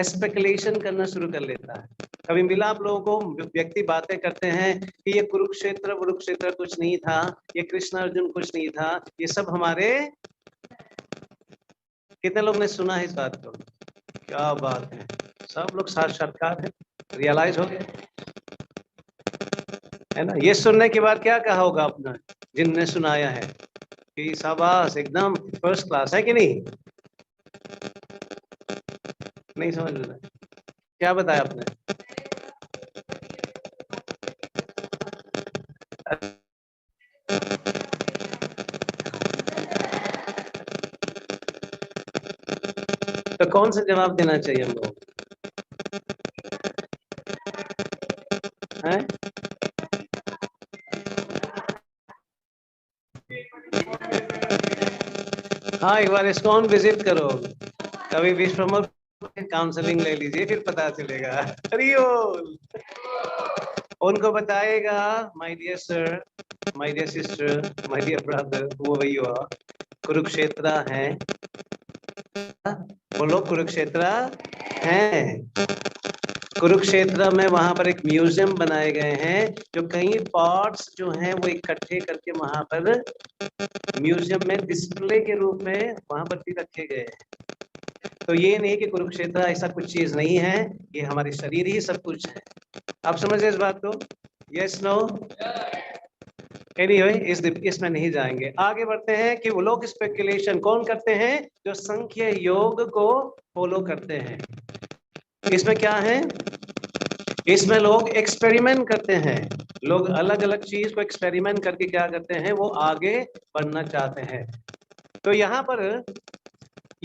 स्पेकुलेशन करना शुरू कर लेता है। कभी मिला आप लोगों को, व्यक्ति बातें करते हैं कि ये कुरुक्षेत्र कुछ नहीं था, ये कृष्ण अर्जुन कुछ नहीं था, ये सब हमारे। कितने लोग ने सुना है इस बात को? क्या बात है, सब लोग साक्षात्कार है, रियलाइज हो गए है ना? ये सुनने के बाद क्या कहा होगा अपना, जिनने सुनाया है, कि शाबाश, एकदम फर्स्ट क्लास है कि नहीं? नहीं समझ रहे? क्या बताया आपने? तो कौन सा जवाब देना चाहिए हम लोग? हाँ, एक बार ISKCON विजिट करो, कभी विश्वकर्मा काउंसलिंग ले लीजिए, फिर पता चलेगा। हरिओम। उनको बताएगा, my dear sir, my dear sister, my dear brother, वो वही हुआ, कुरुक्षेत्र है। बोलो, कुरुक्षेत्र है। कुरुक्षेत्र में वहां पर एक म्यूजियम बनाए गए हैं, जो कई पार्ट्स जो हैं वो इकट्ठे करके वहां पर म्यूजियम में डिस्प्ले के रूप में वहां पर भी रखे गए हैं। तो ये नहीं कि कुरुक्षेत्र ऐसा कुछ चीज नहीं है, ये हमारे शरीर ही सब कुछ है। आप समझ रहे इस बात को? Yes no? एनीवे, इसमें नहीं जाएंगे। आगे बढ़ते हैं कि वो लोग स्पेकुलेशन कौन करते हैं? जो संख्या योग को फॉलो करते हैं। इसमें क्या है? इसमें लोग एक्सपेरिमेंट करते हैं। लोग अलग अलग चीज को एक्सपेरिमेंट करके क्या करते हैं? वो आगे बढ़ना चाहते हैं। तो यहाँ पर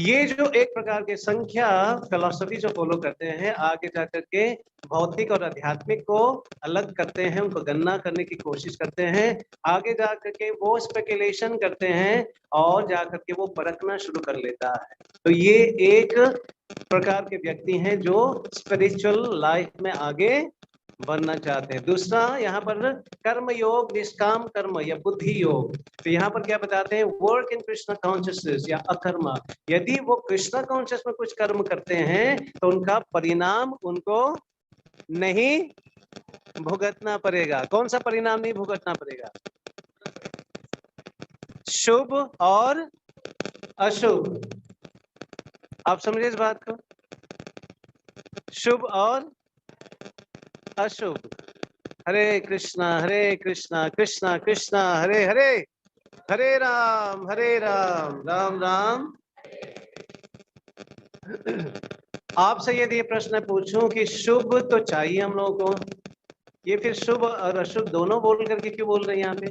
ये जो एक प्रकार के संख्या फिलॉसफी जो फॉलो करते हैं, आगे जाकर के भौतिक और आध्यात्मिक को अलग करते हैं, उनको गणना करने की कोशिश करते हैं, आगे जाकर के वो स्पेकुलेशन करते हैं और जाकर के वो परखना शुरू कर लेता है। तो ये एक प्रकार के व्यक्ति हैं जो स्पिरिचुअल लाइफ में आगे बनना चाहते हैं। दूसरा यहाँ पर कर्म योग, निष्काम कर्म या बुद्धि योग। तो यहाँ पर क्या बताते हैं, वर्क इन कृष्ण कॉन्शियसनेस या अकर्मा। यदि वो कृष्ण कॉन्शियस में कुछ कर्म करते हैं तो उनका परिणाम उनको नहीं भुगतना पड़ेगा। कौन सा परिणाम नहीं भुगतना पड़ेगा? शुभ और अशुभ। आप समझे इस बात को? शुभ और अशुभ। हरे कृष्णा कृष्णा कृष्णा हरे हरे, हरे राम राम राम। आपसे यदि ये प्रश्न पूछूं कि शुभ तो चाहिए हम लोगों को, ये फिर शुभ और अशुभ दोनों बोल करके क्यों बोल रहे हैं यहाँ पे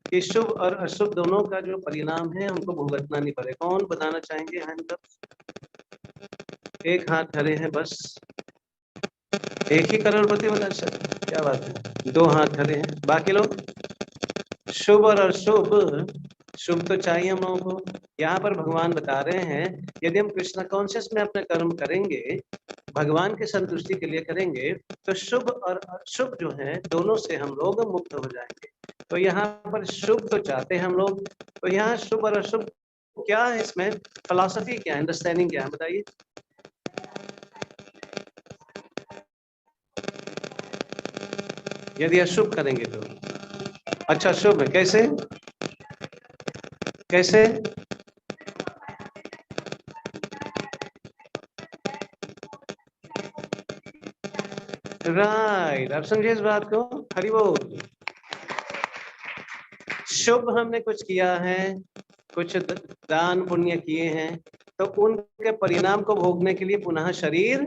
कि शुभ और अशुभ दोनों का जो परिणाम है हमको भुगतना नहीं पड़े? कौन बताना चाहेंगे? Hand up. एक हाथ खड़े हैं बस, एक ही करोड़पति बना सकते, क्या बात है। दो हाथ खड़े हैं, बाकी लोग शुभ और अशुभ। शुभ तो चाहिए हम लोगों को। यहाँ पर भगवान बता रहे हैं यदि हम कृष्ण कॉन्शियस में अपने कर्म करेंगे, भगवान की संतुष्टि के लिए करेंगे, तो शुभ और अशुभ जो है दोनों से हम लोग मुक्त हो जाएंगे। तो यहाँ पर शुभ तो चाहते हैं हम लोग, तो यहाँ शुभ और अशुभ क्या है, इसमें फिलॉसफी क्या है, अंडरस्टैंडिंग क्या है, बताइए। यदि अशुभ करेंगे तो अच्छा शुभ है, कैसे कैसे? राइट, आप समझे इस बात को? हरि बोल। शुभ हमने कुछ किया है, कुछ दान पुण्य किए हैं, तो उनके परिणाम को भोगने के लिए पुनः शरीर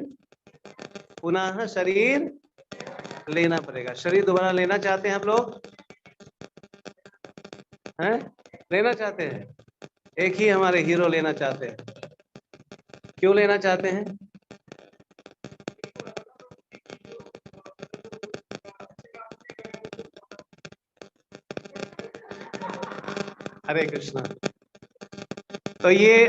लेना पड़ेगा। शरीर दोबारा लेना चाहते हैं हम लोग? हैं? लेना चाहते हैं। एक ही हमारे हीरो लेना चाहते हैं। क्यों लेना चाहते हैं? हरे कृष्णा। तो ये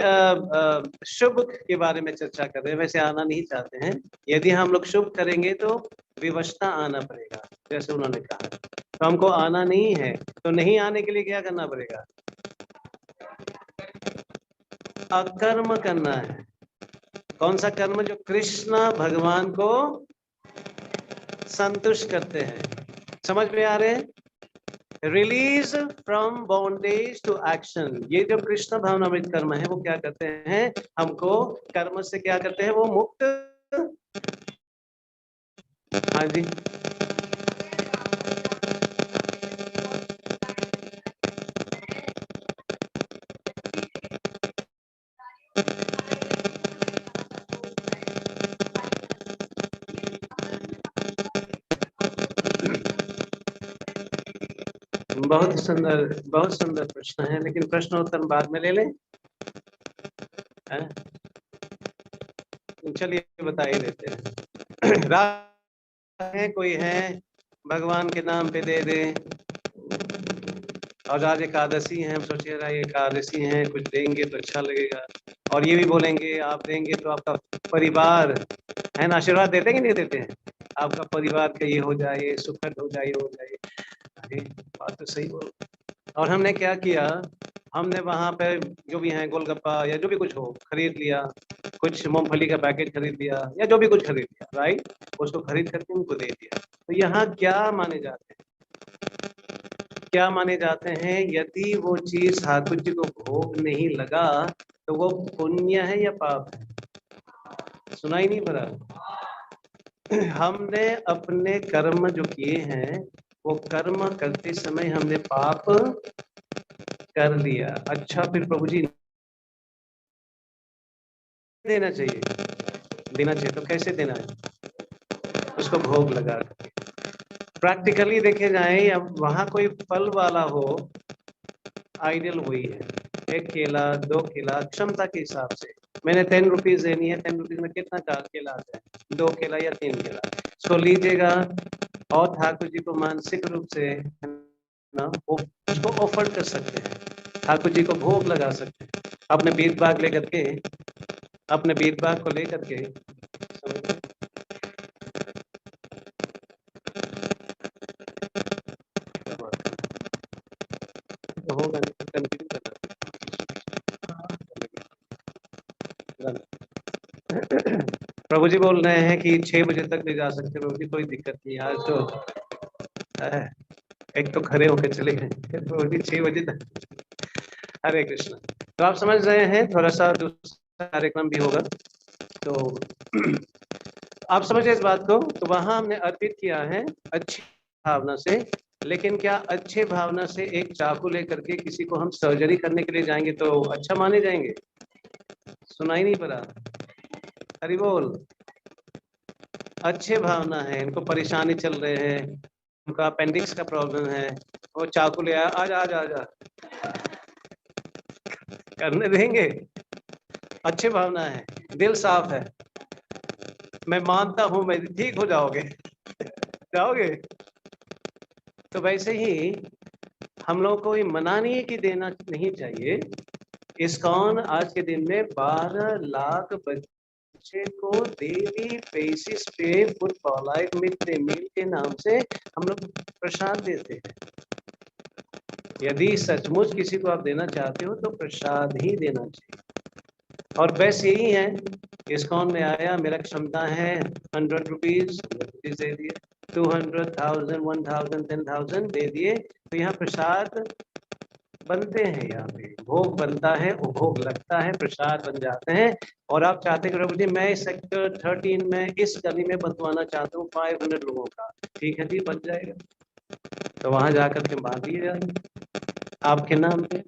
शुभ के बारे में चर्चा कर रहे हैं, वैसे आना नहीं चाहते हैं। यदि हम लोग शुभ करेंगे तो विवशता आना पड़ेगा, जैसे उन्होंने कहा। तो हमको आना नहीं है, तो नहीं आने के लिए क्या करना पड़ेगा? अकर्म करना है। कौन सा कर्म? जो कृष्ण भगवान को संतुष्ट करते हैं। समझ में आ रहे हैं? Release from bondage to action. ये जो कृष्ण भावनामृत कर्म है वो क्या करते हैं, हमको कर्म से क्या करते हैं, वो मुक्त। हाँ जी, बहुत सुंदर प्रश्न है, लेकिन प्रश्न उत्तर बाद में ले लें। चलिए बता ही देते हैं। रात है, कोई है भगवान के नाम पे दे दे। और आज एकादशी है, हम सोचिए रहा एकादशी है, कुछ देंगे तो अच्छा लगेगा। और ये भी बोलेंगे आप देंगे तो आपका परिवार है ना, आशीर्वाद देते हैं कि नहीं देते हैं? आपका परिवार का ये हो जाए, सुखद हो जाए, हो जाए। अरे बात तो सही बोल। और हमने क्या किया, हमने वहां पे जो भी है गोलगप्पा या जो भी कुछ हो खरीद लिया, कुछ मूंगफली का पैकेट खरीद लिया या जो भी कुछ खरीद लिया, राइट, उसको खरीद करके उनको दे दिया। तो यहाँ क्या माने जाते हैं, क्या माने जाते हैं? यदि वो चीज ठाकुर जी को भोग नहीं लगा तो वो पुण्य है या पाप है? सुनाई नहीं पड़ा? हमने अपने कर्म जो किए हैं वो कर्म करते समय हमने पाप कर लिया। अच्छा, फिर प्रभु जी देना चाहिए तो कैसे देना है? उसको भोग लगा। प्रैक्टिकली देखे जाए, अब वहां कोई फल वाला हो, आइडियल वही है, एक केला, दो केला, क्षमता के हिसाब से। मैंने 10 रुपीज देनी है, 10 रुपीज में कितना केला आता है, 2 केला या 3 केला, इसको लीजिएगा और ठाकुर जी को मानसिक रूप से ना वो उसको ऑफर कर सकते हैं, ठाकुर जी को भोग लगा सकते हैं अपने बीत बाग लेकर के, अपने बीत बाग को लेकर के। होगा कंटिन्यू करना। प्रभु जी बोल रहे हैं कि 6 बजे तक ले जा सकते हो, कोई दिक्कत नहीं। आज तो एक तो खड़े होकर चले गए, प्रभु जी 6 बजे तक। हरे कृष्ण। तो आप समझ रहे हैं, थोड़ा सा दूसरा कार्यक्रम भी होगा, तो आप समझे इस बात को। तो वहां हमने अर्पित किया है अच्छी भावना से, लेकिन क्या अच्छे भावना से एक चाकू लेकर के किसी को हम सर्जरी करने के लिए जाएंगे तो अच्छा माने जाएंगे? सुनाई नहीं पड़ा? हरि बोल। अच्छे भावना है, इनको परेशानी चल रहे हैं, उनका अपेंडिक्स का प्रॉब्लम है, वो चाकू ले आया, आजा आजा आजा, करने देंगे? अच्छे भावना है, दिल साफ है, मैं मानता हूं मैं ठीक हो जाओगे जाओगे। तो वैसे ही हम लोग को ये मना नहीं है कि देना नहीं चाहिए। इस्कॉन आज के दिन में 12 लाख बच्चे को डेली बेसिस पे food provide mid day meal के नाम से हम लोग प्रसाद देते हैं। यदि सचमुच किसी को आप देना चाहते हो तो प्रसाद ही देना चाहिए। और बेस्ट यही है, इस्कॉन में आया, मेरा क्षमता है 100 रुपीज दे दिए, 200, 1000, 1000, 10,000 दे दिए, तो यहाँ प्रसाद बनते हैं, यहाँ पे भोग बनता है, वो भोग लगता है, प्रसाद बन जाते हैं। और आप चाहते हैं प्रभु जी मैं सेक्टर 13 में इस गली में बंटवाना चाहता हूँ 500 लोगों का, ठीक है जी बन जाएगा। तो वहां जाकर के बांट दिए जाएंगे आपके नाम पे।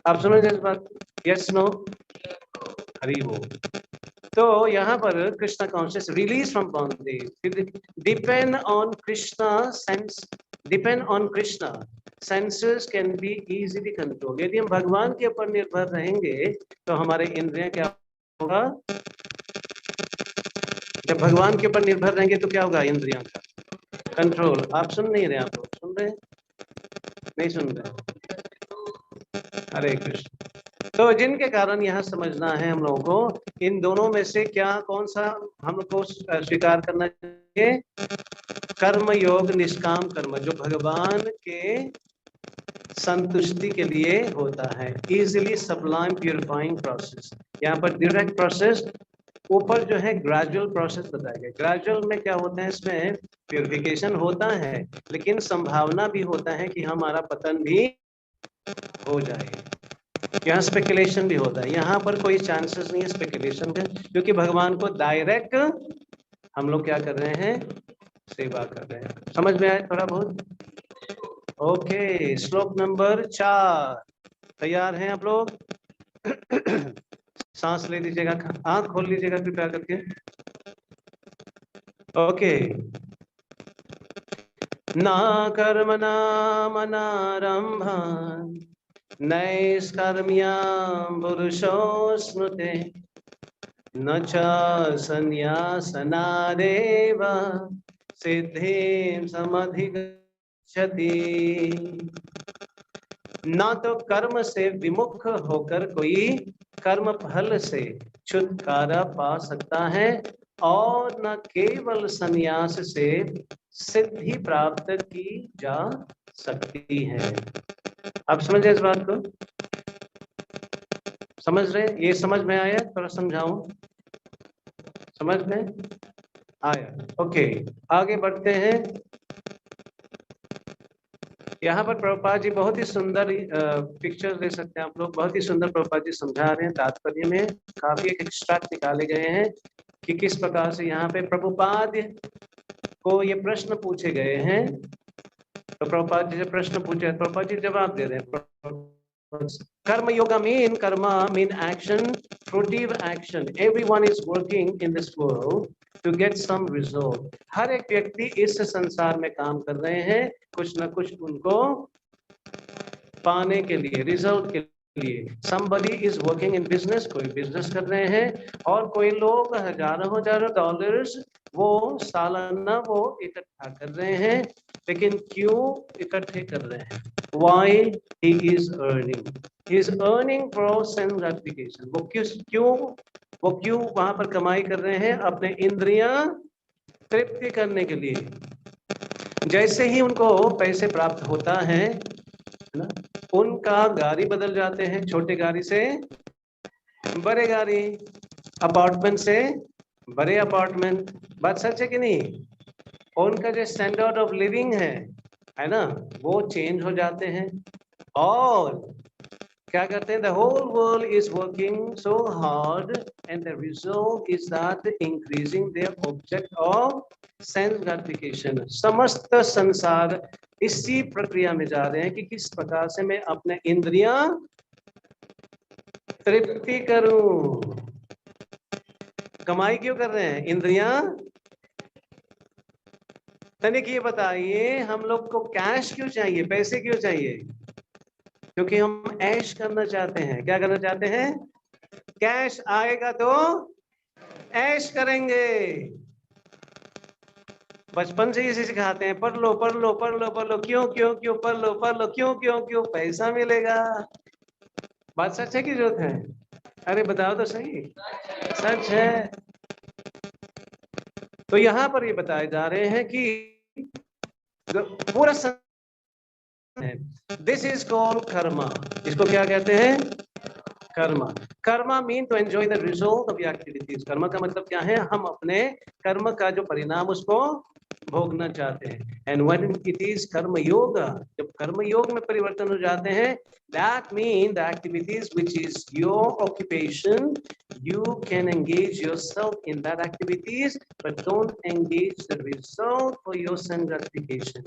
आप सुनो इस बात, यस नो? हरि बोल। तो यहाँ पर Krishna conscious release from bondage, depend on Krishna sense, depend on Krishna senses can be easily control. यदि हम भगवान के ऊपर निर्भर रहेंगे तो हमारे इंद्रियां क्या होगा? जब भगवान के ऊपर निर्भर रहेंगे तो क्या होगा? इंद्रियां का कंट्रोल। आप सुन नहीं रहे? आप लोग सुन रहे? नहीं सुन रहे? हरे कृष्ण। तो जिनके कारण यहाँ समझना है हम लोगों को, इन दोनों में से क्या कौन सा हमको स्वीकार करना चाहिए? कर्म योग, निष्काम कर्म, जो भगवान के संतुष्टि के लिए होता है, इजिली सब्लाइम प्यूरिफाइंग प्रोसेस। यहाँ पर डायरेक्ट प्रोसेस, ऊपर जो है ग्रेजुअल प्रोसेस बताया गया। ग्रेजुअल में क्या होता है? इसमें प्यूरिफिकेशन होता है, लेकिन संभावना भी होता है कि हमारा पतन भी हो जाए। यहाँ स्पेकुलेशन भी होता है, यहाँ पर कोई चांसेस नहीं है स्पेकुलेशन का, क्योंकि भगवान को डायरेक्ट हम लोग क्या कर रहे हैं? सेवा कर रहे हैं। समझ में आया थोड़ा बहुत? ओके, श्लोक नंबर 4, तैयार हैं आप लोग? सांस ले लीजिएगा, आंख खोल लीजिएगा कृपया करके। ओके। ना कर्मणा मनारंभा नैष्कर्म्यां पुरुषोऽश्नुते न च संन्यासनादेव सिद्धिं समधिगच्छति। ना तो कर्म से विमुख होकर कोई कर्म फल से छुटकारा पा सकता है, और न केवल संन्यास से सिद्धि प्राप्त की जा सकती है। आप समझे इस बात को? समझ रहे? ये समझ में आया? थोड़ा समझाऊं? समझ में आया? ओके, आगे बढ़ते हैं। यहाँ पर प्रभुपाद जी बहुत ही सुंदर पिक्चर ले सकते हैं आप लोग, बहुत ही सुंदर प्रभुपाद जी समझा रहे हैं। तात्पर्य में काफी एक एक्सट्रैक्ट निकाले गए हैं कि किस प्रकार से यहाँ पे प्रभुपाद को ये प्रश्न पूछे गए हैं। तो प्रभुपाद जी से प्रश्न पूछे, प्रभुपाद जी जवाब दे रहे हैं। Karma yoga mean karma mean action, fruitive action. Everyone is working in this world to get some result. हर एक व्यक्ति इस संसार में काम कर रहे हैं कुछ ना कुछ उनको पाने के लिए, रिजल्ट के लिए। somebody is working in business, कोई बिजनेस कर रहे हैं, और कोई लोग हजारों डॉलर्स वो सालाना वो इकट्ठा कर रहे हैं। लेकिन क्यों इकट्ठे कर रहे हैं? why he is earning for sense gratification। वो क्यों वहां पर कमाई कर रहे हैं? अपने इंद्रियां तृप्ति करने के लिए। जैसे ही उनको पैसे प्राप्त होता है ना, उनका गाड़ी बदल जाते हैं, छोटे गाड़ी से बड़े गाड़ी, अपार्टमेंट से बड़े अपार्टमेंट। बात सच है कि नहीं? उनका जो स्टैंडर्ड ऑफ लिविंग है ना, वो चेंज हो जाते हैं। और क्या करते हैं? The whole world is working so hard and the result is that increasing their object of sense gratification. समस्त संसार इसी प्रक्रिया में जा रहे हैं कि किस प्रकार से मैं अपने इंद्रियां तृप्ति करूं। कमाई क्यों कर रहे हैं? इंद्रियां। तनिक ये बताइए, हम लोग को कैश क्यों चाहिए, पैसे क्यों चाहिए? क्योंकि हम ऐश करना चाहते हैं। क्या करना चाहते हैं? कैश आएगा तो ऐश करेंगे। बचपन से इसे सिखाते हैं, पढ़ लो पढ़ लो पढ़ लो पढ़ लो। क्यों क्यों क्यों? पढ़ लो पढ़ लो। क्यों क्यों क्यों? पैसा मिलेगा। बात सच है कि झूठ है? अरे बताओ तो सही। सच है। तो यहाँ पर ये बताए जा रहे हैं कि पूरा दिस इज कॉल्ड कर्मा। इसको क्या कहते हैं? Karma. Karma mean to enjoy the result of activities. Karma का मतलब क्या है? हम अपने कर्म का जो परिणाम उसको भोगना चाहते हैं। एंड व्हेन इट इज कर्म योग, जब कर्म योग में परिवर्तन हो जाते हैं, that mean the activities which is your occupation, you can engage yourself in that activities, but don't engage the result for your sense gratification,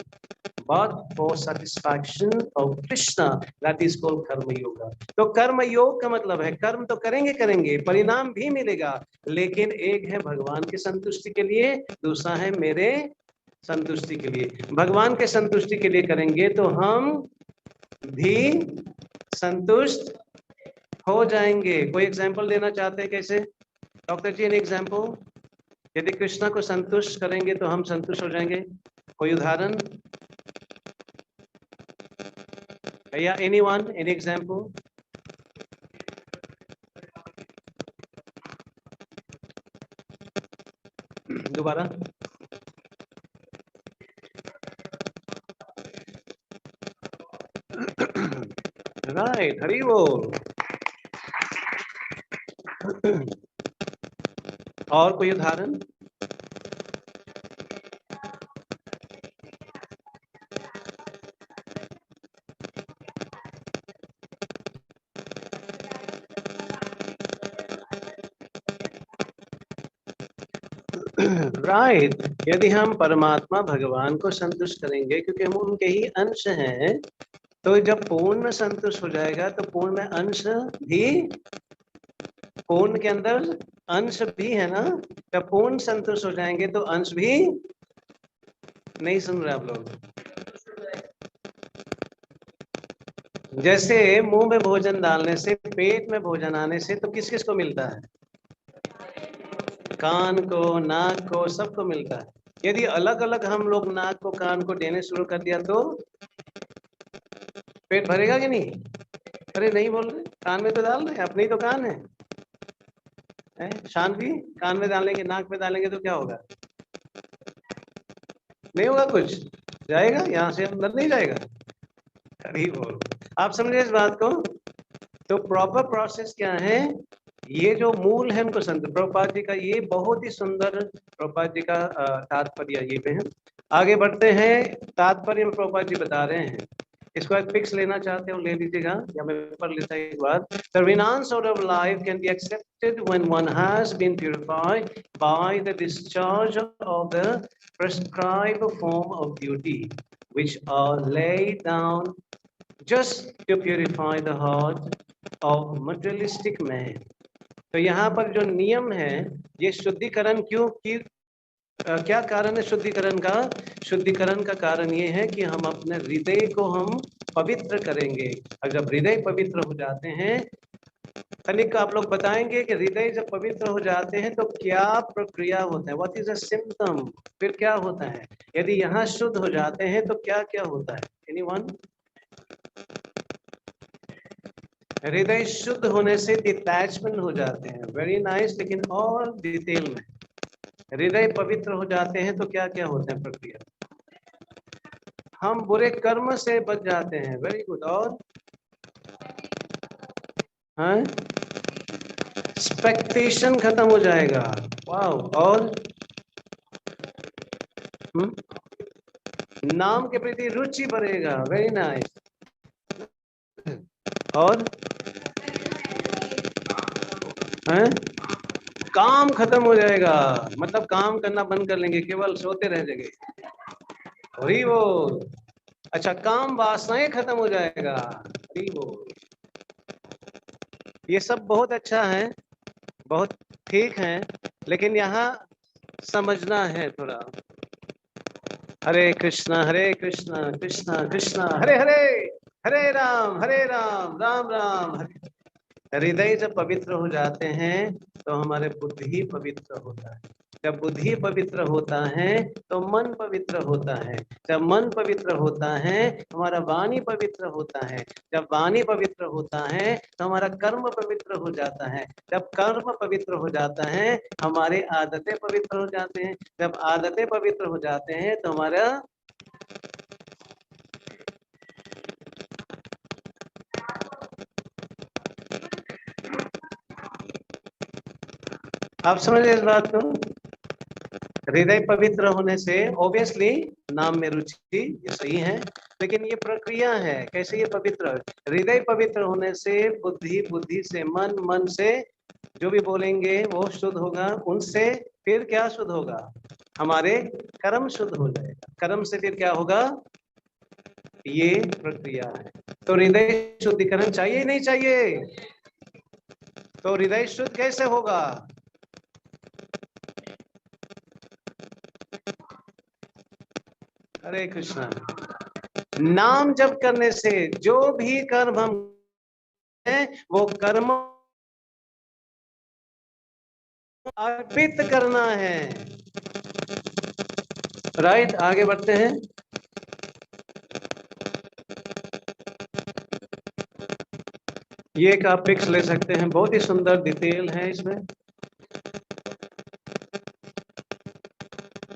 but for satisfaction of Krishna. That is called karma yoga. तो कर्म योग का मतलब है कर्म तो करेंगे, परिणाम भी मिलेगा, लेकिन एक है भगवान की संतुष्टि के लिए, दूसरा है मेरे संतुष्टि के लिए। भगवान के संतुष्टि के लिए करेंगे तो हम भी संतुष्ट हो जाएंगे। कोई एग्जाम्पल देना चाहते हैं कैसे? Doctor ji, an example. यदि कृष्णा को संतुष्ट करेंगे तो हम संतुष्ट हो जाएंगे। कोई उदाहरण या एनीवन, एनी एग्जाम्पल? दोबारा। राइट, हरी बोल। और कोई उदाहरण? राइट यदि हम परमात्मा भगवान को संतुष्ट करेंगे, क्योंकि हम उनके ही अंश हैं, तो जब पूर्ण संतुष्ट हो जाएगा तो पूर्ण में अंश भी, पूर्ण के अंदर अंश भी है ना। जब पूर्ण संतुष्ट हो जाएंगे तो अंश भी, नहीं सुन रहे आप लोग? जैसे मुंह में भोजन डालने से, पेट में भोजन आने से तो किस किस को मिलता है? कान को, नाक को, सबको मिलता है। यदि अलग अलग हम लोग नाक को कान को देने शुरू कर दिया तो पेट भरेगा कि नहीं? अरे नहीं बोल रहे, कान में तो डाल रहे हैं, अपने ही तो कान है। शांति, कान में डालेंगे, नाक में डालेंगे तो क्या होगा? नहीं होगा कुछ, जाएगा यहाँ से अंदर नहीं जाएगा। अरे बोल, आप समझे इस बात को? तो प्रॉपर प्रोसेस क्या है? ये जो मूल है हमको संत प्रभुपाद जी का, ये बहुत ही सुंदर प्रभुपाद जी का तात्पर्य ये पे है। आगे बढ़ते हैं, तात्पर्य में प्रभुपाद जी बता रहे हैं। इसको एक पिक्स लेना चाहते हो ले लीजिएगा, या मैं पढ़ लेता एक बार। The renounced order of life can be accepted when one has been purified by the discharge of the prescribed form of duty, which are laid down just to purify the heart of materialistic man. तो यहाँ पर जो नियम है, ये शुद्धिकरण क्यों की क्या कारण है शुद्धिकरण का? शुद्धिकरण का कारण ये है कि हम अपने हृदय को हम पवित्र करेंगे। और जब हृदय पवित्र हो जाते हैं, तनिक आप लोग बताएंगे कि हृदय जब पवित्र हो जाते हैं तो क्या प्रक्रिया होता है, व्हाट इज अ सिम्पटम, फिर क्या होता है? यदि यहाँ शुद्ध हो जाते हैं तो क्या क्या होता है? एनीवन? हृदय शुद्ध होने से डिटैचमेंट हो जाते हैं, वेरी नाइस। लेकिन और डिटेल में, हृदय पवित्र हो जाते हैं तो क्या क्या होते हैं प्रक्रिया? हम बुरे कर्म से बच जाते हैं, वेरी गुड। और हाँ, एक्सपेक्टेशन खत्म हो जाएगा, वाओ। और नाम के प्रति रुचि बढ़ेगा, वेरी नाइस। और हैं? काम खत्म हो जाएगा, मतलब काम करना बंद कर लेंगे, केवल सोते रह जाएंगे। हरी बोल। अच्छा, काम वासनाएं खत्म हो जाएगा, हरी बोल। ये सब बहुत अच्छा है, बहुत ठीक है, लेकिन यहाँ समझना है थोड़ा। हरे कृष्णा कृष्णा कृष्णा हरे हरे, हरे राम राम राम हरे। हृदय जब पवित्र हो जाते हैं तो हमारे बुद्धि पवित्र होता है। जब बुद्धि पवित्र होता है तो मन पवित्र होता है। जब मन पवित्र होता है हमारा वाणी पवित्र होता है। जब वाणी पवित्र होता है तो हमारा कर्म पवित्र हो जाता है। जब कर्म पवित्र हो जाता है हमारे आदतें पवित्र हो जाते हैं। जब आदतें पवित्र हो जाते हैं तो हमारा आप समझे इस बात को? हृदय पवित्र होने से ऑब्वियसली नाम में रुचि, ये सही है, लेकिन ये प्रक्रिया है कैसे ये पवित्र। हृदय पवित्र होने से बुद्धि, बुद्धि से मन, मन से जो भी बोलेंगे वो शुद्ध होगा। उनसे फिर क्या शुद्ध होगा? हमारे कर्म शुद्ध हो जाएगा। कर्म से फिर क्या होगा? ये प्रक्रिया है। तो हृदय शुद्धिकरण चाहिए नहीं चाहिए? तो हृदय शुद्ध कैसे होगा? हरे कृष्णा। नाम जप करने से जो भी कर्म हम हैं वो कर्म अर्पित करना है। राइट, आगे बढ़ते हैं। ये एक आप पिक्स ले सकते हैं, बहुत ही सुंदर डिटेल है इसमें।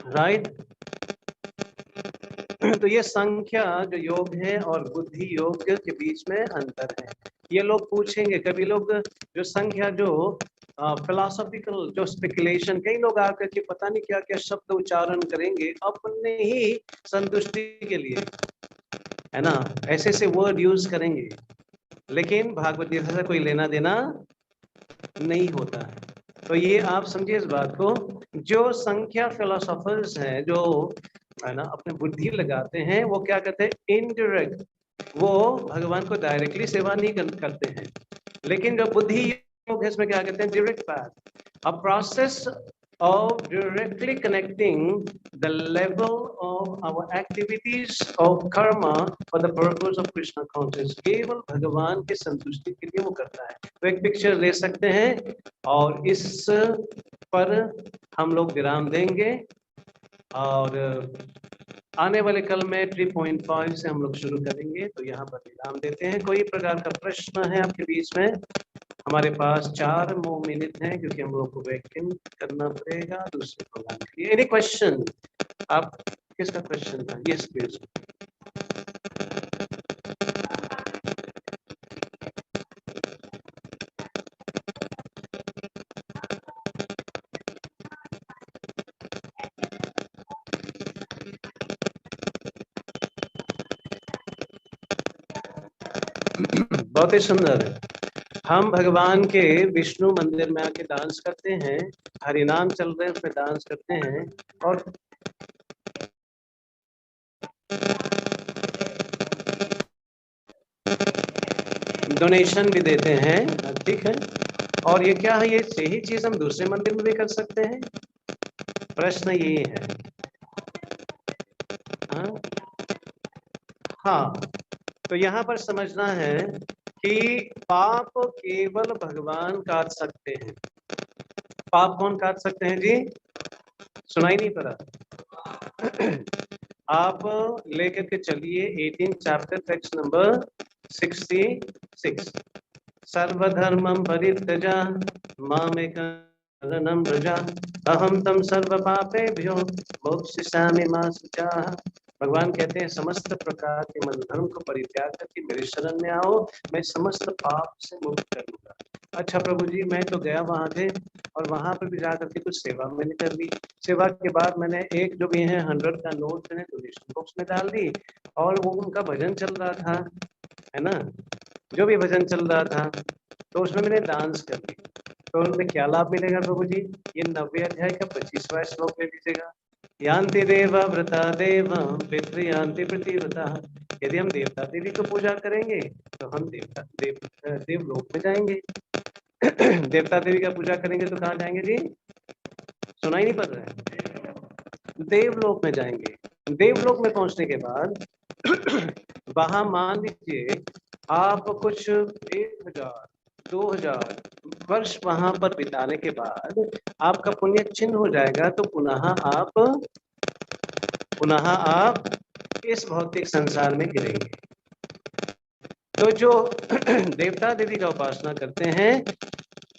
राइट, तो ये संख्या जो योग है और बुद्धि योग के बीच में अंतर है। ये लोग पूछेंगे कभी, लोग जो संख्या जो फिलोसॉफिकल जो स्पेकुलेशन, कई लोग आकर के पता नहीं क्या क्या शब्द उच्चारण करेंगे अपने ही संतुष्टि के लिए, है ना, ऐसे ऐसे वर्ड यूज करेंगे, लेकिन भागवत गीता से कोई लेना देना नहीं होता है। तो ये आप समझिए इस बात को। जो संख्या फिलोसोफर्स हैं, जो है ना अपने बुद्धि लगाते हैं, वो क्या करते हैं? इनडायरेक्ट, वो भगवान को डायरेक्टली सेवा नहीं करते हैं। लेकिन जो बुद्धि योग है इसमें क्या कहते हैं? Direct path, a process of directly connecting the level of our activities of karma for the purpose of Krishna consciousness। केवल भगवान के संतुष्टि के लिए वो करता है। तो एक पिक्चर ले सकते हैं और इस पर हम लोग विराम देंगे, और आने वाले कल में 3.5 से हम लोग शुरू करेंगे। तो यहाँ पर विराम देते हैं। कोई प्रकार का प्रश्न है आपके बीच में? हमारे पास 4 more मिनट हैं क्योंकि हम लोग को वैक्यूम करना पड़ेगा दूसरे प्रोग्राम के लिए। Any question? आप किसका क्वेश्चन था? Yes please. बहुत ही सुंदर। हम भगवान के विष्णु मंदिर में आके डांस करते हैं, हरिनाम चल रहे हैं उसमें डांस करते हैं, और डोनेशन भी देते हैं, ठीक है। और ये क्या है? ये यही चीज हम दूसरे मंदिर में भी कर सकते हैं। प्रश्न यही है। हाँ, हाँ, तो यहाँ पर समझना है कि पाप केवल भगवान काट सकते हैं। पाप कौन काट सकते हैं जी? सुनाई नहीं पड़ा? आप लेकर के चलिए 18 चैप्टर टेक्स्ट नंबर 66। सर्वधर्मं परित्यजा मामेकं शरणं व्रज अहं तं सर्वपापेभ्यो मोक्षयिष्यामि मा शुचः। भगवान कहते हैं समस्त प्रकार के मन धर्म को परित्याग करके मेरे शरण में आओ, मैं समस्त पाप से मुक्त कर दूंगा। अच्छा प्रभु जी, मैं तो गया वहां थे और वहां पर भी जाकर के कुछ सेवा मैंने कर ली। सेवा के बाद मैंने एक जो भी है 100 का नोट मैंने डोनेशन बॉक्स में डाल दी और वो उनका भजन चल रहा था, है ना, जो भी भजन चल रहा था, तो उसमें मैंने डांस कर ली। तो उनमें क्या लाभ मिलेगा प्रभु जी? ये 90 अध्याय का 25वां श्लोक ले लीजिएगा। यान्ति देवा व्रता देव पितृयान्ति प्रतिव्रता। यदि हम देवता देवी को पूजा करेंगे तो हम देवलोक में जाएंगे। देवता देवी का पूजा करेंगे तो कहाँ जाएंगे जी? सुनाई नहीं पड़ रहा है? देवलोक में जाएंगे। देवलोक में पहुंचने के बाद वहां मान लीजिए आप कुछ 1000 2000 वर्ष वहां पर बिताने के बाद आपका पुण्य क्षीण हो जाएगा, तो पुनः आप इस भौतिक संसार में गिरेंगे। तो जो देवता देवी का उपासना करते हैं,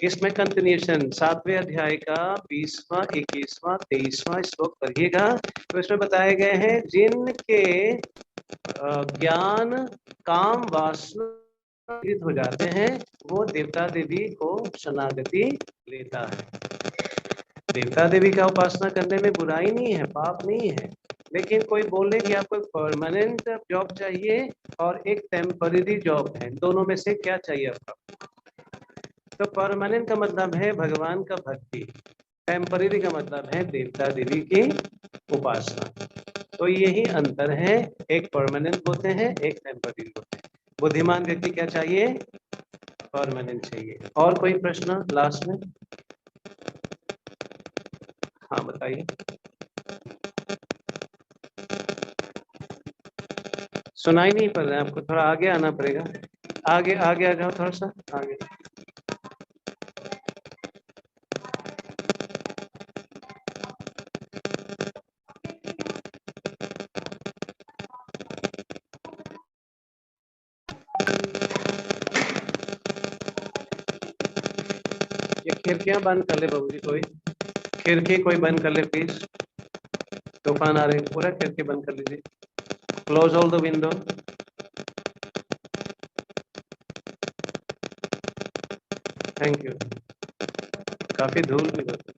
इसमें कंटिन्यूशन 7वें अध्याय का 20वां 21वां 23वां श्लोक पढ़िएगा, तो इसमें बताए गए हैं जिनके ज्ञान काम वासना हो जाते हैं वो देवता देवी को शरणागति लेता है। देवता देवी का उपासना करने में बुराई नहीं है, पाप नहीं है, लेकिन कोई बोले कि आपको परमानेंट जॉब चाहिए और एक टेम्पररी जॉब है, दोनों में से क्या चाहिए आपको? तो परमानेंट का मतलब है भगवान का भक्ति, टेम्पररी का मतलब है देवता देवी की उपासना। तो यही अंतर है, एक परमानेंट होते हैं, एक टेम्पररी होते हैं। बुद्धिमान व्यक्ति क्या चाहिए? परमानेंट चाहिए। और कोई प्रश्न लास्ट में? हाँ बताइए। सुनाई नहीं पड़ रहा है आपको? थोड़ा आगे आना पड़ेगा। आगे आगे आ जाओ, थोड़ा सा आगे। ये खिड़कियां बंद कर ले बाबू जी, कोई खिड़की कोई बंद कर ले प्लीज। तूफान आ रहे, पूरा खिड़की बंद कर लीजिए। Close all the window. Thank you. काफी धूल भी होती।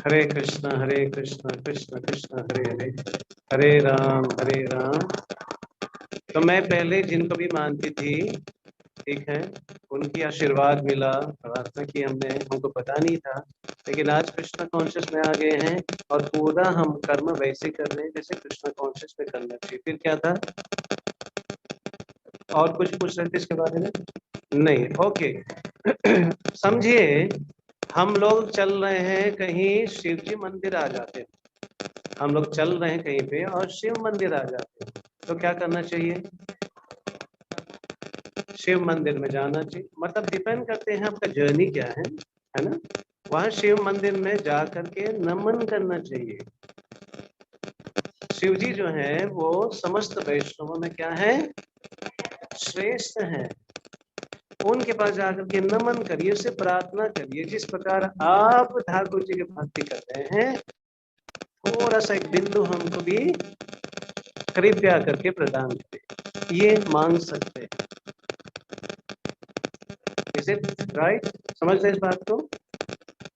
हरे कृष्ण कृष्ण कृष्ण हरे हरे, हरे राम। तो मैं पहले जिनको भी मानती थी, ठीक है, उनकी आशीर्वाद मिला, प्रार्थना की हमने, हमको पता नहीं था, लेकिन आज कृष्ण कॉन्शियस में आ गए हैं और पूरा हम कर्म वैसे कर रहे हैं जैसे कृष्ण कॉन्शियस में करना चाहिए। फिर क्या था? और कुछ पूछ रहे थे इसके बारे में? नहीं, ओके। समझिए, हम लोग चल रहे हैं कहीं, शिव जी मंदिर आ जाते हैं, हम लोग चल रहे हैं कहीं पे और शिव मंदिर आ जाते हैं, तो क्या करना चाहिए? शिव मंदिर में जाना चाहिए। मतलब डिपेंड करते हैं आपका जर्नी क्या है ना। वहां शिव मंदिर में जा करके नमन करना चाहिए। शिव जी जो है वो समस्त वैष्णवों में क्या है? श्रेष्ठ है। उनके पास जाकर के नमन करिए, उससे प्रार्थना करिए, जिस प्रकार आप ठाकुर जी की भक्ति कर रहे हैं, थोड़ा सा एक बिंदु हमको भी कृपया करके प्रदान करें, ये मांग सकते हैं। Is it right? समझ रहे इस बात को?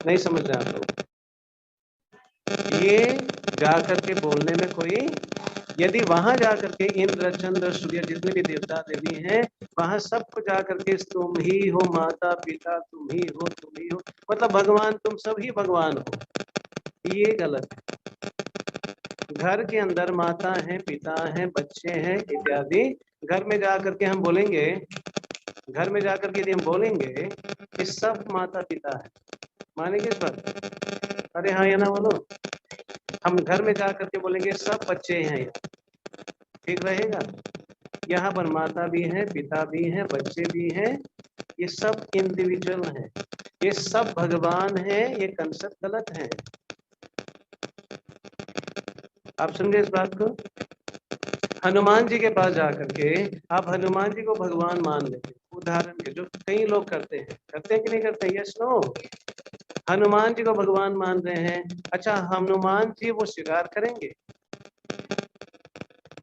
नहीं समझ रहे आप लोग? ये जाकर के बोलने में कोई, यदि वहां जाकर के इंद्र चंद्र सूर्य जितने भी देवता देवी हैं, वहां सबको जाकर के तुम ही हो माता पिता, तुम ही हो, मतलब भगवान, तुम सभी भगवान हो, ये गलत है। घर के अंदर माता है, पिता है, बच्चे हैं इत्यादि, घर में जाकर के हम बोलेंगे, घर में जाकर के यदि हम बोलेंगे कि सब माता पिता है, मानेंगे इस बात? अरे हाँ या ना बोलो। हम घर में जा करके बोलेंगे सब बच्चे हैं, ठीक रहेगा। यहाँ पर माता भी है, पिता भी है, बच्चे भी हैं, ये सब इंडिविजुअल हैं, ये सब भगवान हैं, ये कंसेप्ट गलत है। आप समझे इस बात को? हनुमान जी के पास जाकर के आप हनुमान जी को भगवान मान लेते, उदाहरण के जो कई लोग करते हैं कि नहीं करते? यस नो, हनुमान जी को भगवान मान रहे हैं। अच्छा, हनुमान जी वो स्वीकार करेंगे?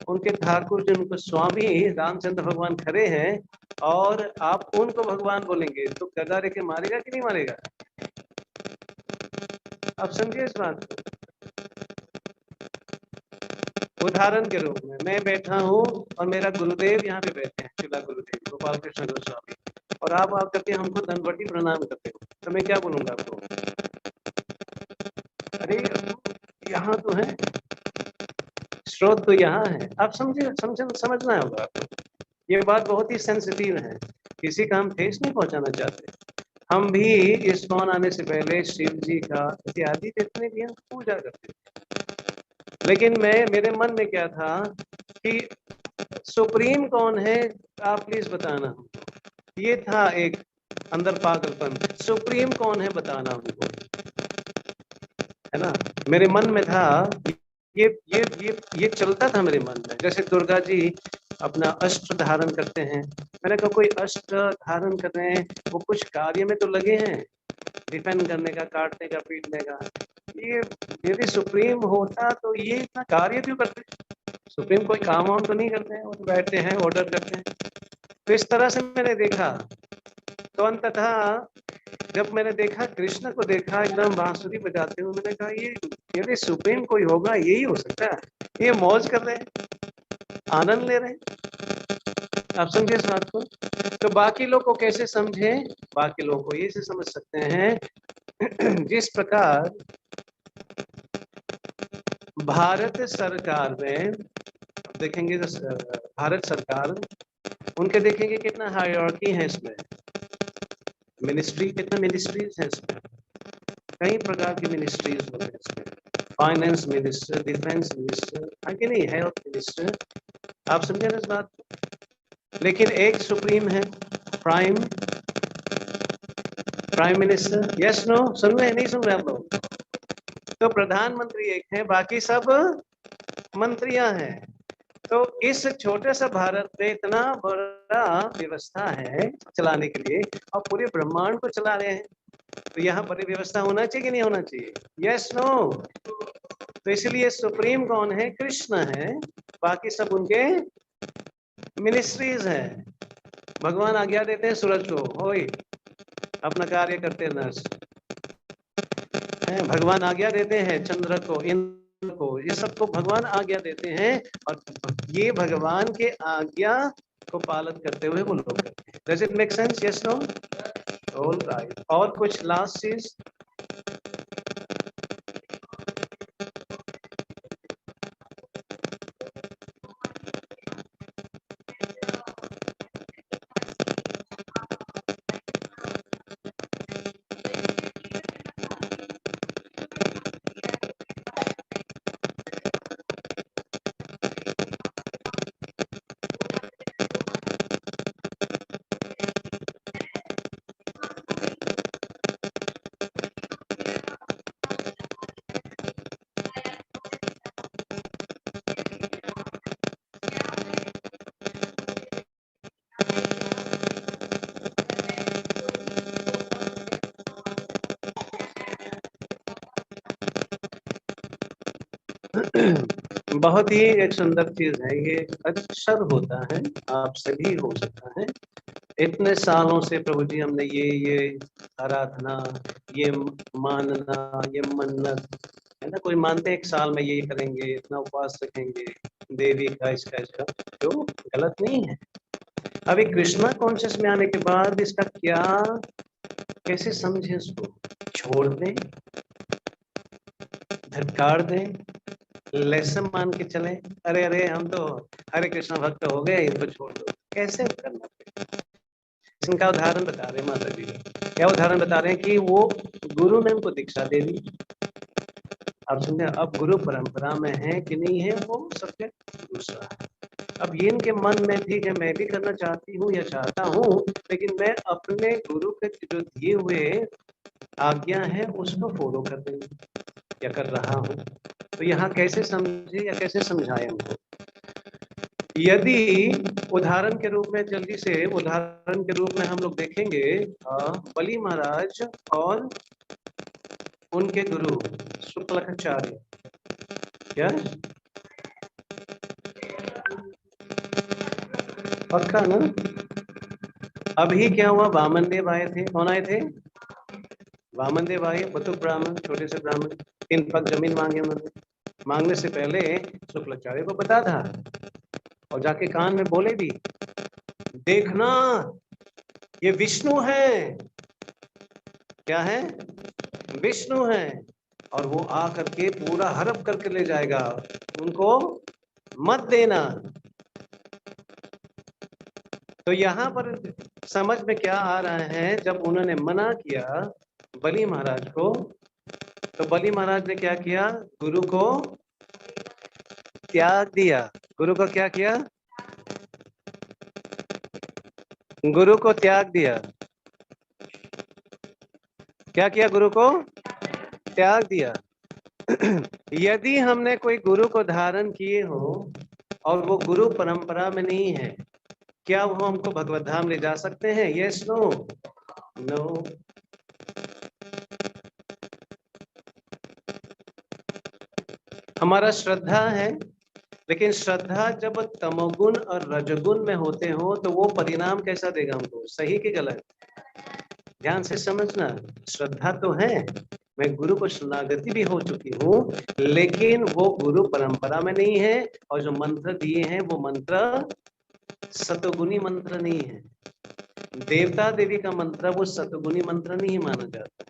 उनके ठाकुर जी, उनको स्वामी रामचंद्र भगवान खड़े हैं और आप उनको भगवान बोलेंगे तो गदा लेके मारेगा कि नहीं मारेगा? आप समझिए इस बात को। उदाहरण के रूप में मैं बैठा हूँ और मेरा गुरुदेव यहाँ पे बैठे हैं, चिल्ला गुरुदेव गोपाल कृष्ण गोस्वामी, और आप करके हमको दंडवती प्रणाम करते हो, तो मैं क्या बोलूंगा आपको? अरे यहाँ तो है, स्रोत तो यहाँ है। आप समझना होगा आपको। ये बात बहुत ही सेंसिटिव है, किसी का हम ठेस नहीं पहुंचाना चाहते। हम भी इस फोन आने से पहले शिव जी का इत्यादि जितने भी हम पूजा करते थे, लेकिन मेरे मन में क्या था कि सुप्रीम कौन है, आप प्लीज बताना। ये था एक अंदर पागलपन, सुप्रीम कौन है बताना हमको, है ना। मेरे मन में था, ये चलता था मेरे मन में। जैसे दुर्गा जी अपना अस्त्र धारण करते हैं, मैंने कहा कोई अस्त्र धारण कर रहे हैं, वो कुछ कार्य में तो लगे हैं, डिफेंड करने का, काटने का, पीटने का। ये यदि सुप्रीम होता तो ये इतना कार्य क्यों करते? सुप्रीम कोई काम वाम तो नहीं करते हैं, वो तो बैठते हैं, ऑर्डर करते हैं। तो इस तरह से मैंने देखा, तो अंततः जब मैंने देखा, कृष्ण को देखा एकदम बांसुरी बजाते हुए, मैंने कहा ये यदि सुप्रीम कोई होगा यही हो सकता है। ये मौज कर रहे हैं, आनंद ले रहे हैं। आप समझे इस बात को? तो बाकी लोग को कैसे समझे? बाकी लोग को ये से समझ सकते हैं जिस प्रकार भारत सरकार में देखेंगे, भारत सरकार उनके देखेंगे कितना हायरार्की है इसमें, मिनिस्ट्री, कितना मिनिस्ट्रीज है इसमें, कई प्रकार की मिनिस्ट्रीज होते हैं इसमें, फाइनेंस मिनिस्टर, डिफेंस मिनिस्टर, आगे नहीं, हेल्थ मिनिस्टर। आप समझे ना इस बात को? लेकिन एक सुप्रीम है, प्राइम मिनिस्टर। यस नो, सुन रहे नहीं सुन रहे आप लोग? तो प्रधानमंत्री एक है, बाकी सब मंत्रियां हैं। तो इस छोटे सा भारत में इतना बड़ा व्यवस्था है चलाने के लिए, और पूरे ब्रह्मांड को चला रहे हैं, तो यहाँ बड़ी व्यवस्था होना चाहिए कि नहीं होना चाहिए? Yes no. तो इसलिए सुप्रीम कौन है? कृष्ण है, बाकी सब उनके मिनिस्ट्रीज हैं। भगवान आज्ञा देते हैं सूरज को, ओए अपना कार्य करते रहना। भगवान आज्ञा देते हैं चंद्र को, इंद्र को, ये सबको भगवान आज्ञा देते हैं, और ये भगवान के आज्ञा को पालन करते हुए वो लोग करते हैं। Does it make sense? Yes, no? All right. और कुछ लास्ट चीज? बहुत ही एक सुंदर चीज है ये, अक्षर होता है, आपसे भी हो सकता है। इतने सालों से प्रभु जी हमने ये आराधना, ये मानना, ये मन्नत, है ना, कोई मानते एक साल में ये करेंगे, इतना उपवास रखेंगे देवी का, इसका जो गलत नहीं है। अभी कृष्णा कॉन्शियस में आने के बाद इसका क्या, कैसे समझे उसको? छोड़ दें, धटकार दें, लेसन मान के चले, अरे हम तो हरे कृष्ण भक्त हो गए, इनको छोड़ दो, कैसे करना? इनका उदाहरण बता रहे माता जी, क्या उदाहरण बता रहे हैं कि वो गुरु ने उनको दीक्षा दे दी। आप समझे? अब गुरु परंपरा में है कि नहीं है, वो सब्जेक्ट दूसरा है। अब ये इनके मन में ठीक है, मैं भी करना चाहती हूँ या चाहता हूँ, लेकिन मैं अपने गुरु के जो दिए हुए आज्ञा है उसको फॉलो कर रही हूँ या कर रहा हूँ। तो यहाँ कैसे समझे या कैसे समझाए हमको? यदि उदाहरण के रूप में, जल्दी से उदाहरण के रूप में हम लोग देखेंगे बलि महाराज और उनके गुरु शुक्लाचार्य, क्या पक्का ना? अभी क्या हुआ, वामन देव आए थे। कौन आए थे? वामन देव आए, बतुक ब्राह्मण, छोटे से ब्राह्मण, 3 पग जमीन मांगे उन्होंने। मांगने से पहले शुक्लाचार्य को बता था और जाके कान में बोले भी, देखना ये विष्णु है। क्या है? विष्णु है, और वो आकर के पूरा हड़प करके ले जाएगा, उनको मत देना। तो यहाँ पर समझ में क्या आ रहा है, जब उन्होंने मना किया बलि महाराज को, तो बलि महाराज ने क्या किया? गुरु को त्याग दिया। गुरु को क्या किया? गुरु को त्याग दिया। क्या किया? गुरु को त्याग दिया। यदि हमने कोई गुरु को धारण किए हो और वो गुरु परंपरा में नहीं है, क्या वो हमको भगवत धाम ले जा सकते हैं? Yes no? नो। हमारा श्रद्धा है, लेकिन श्रद्धा जब तमोगुण और रजोगुण में होते हो तो वो परिणाम कैसा देगा हमको, सही कि गलत? ध्यान से समझना, श्रद्धा तो है, मैं गुरु को शरणागति भी हो चुकी हूँ, लेकिन वो गुरु परंपरा में नहीं है, और जो मंत्र दिए हैं वो मंत्र सतोगुणी मंत्र नहीं है। देवता देवी का मंत्र वो सतोगुणी मंत्र नहीं माना जाता,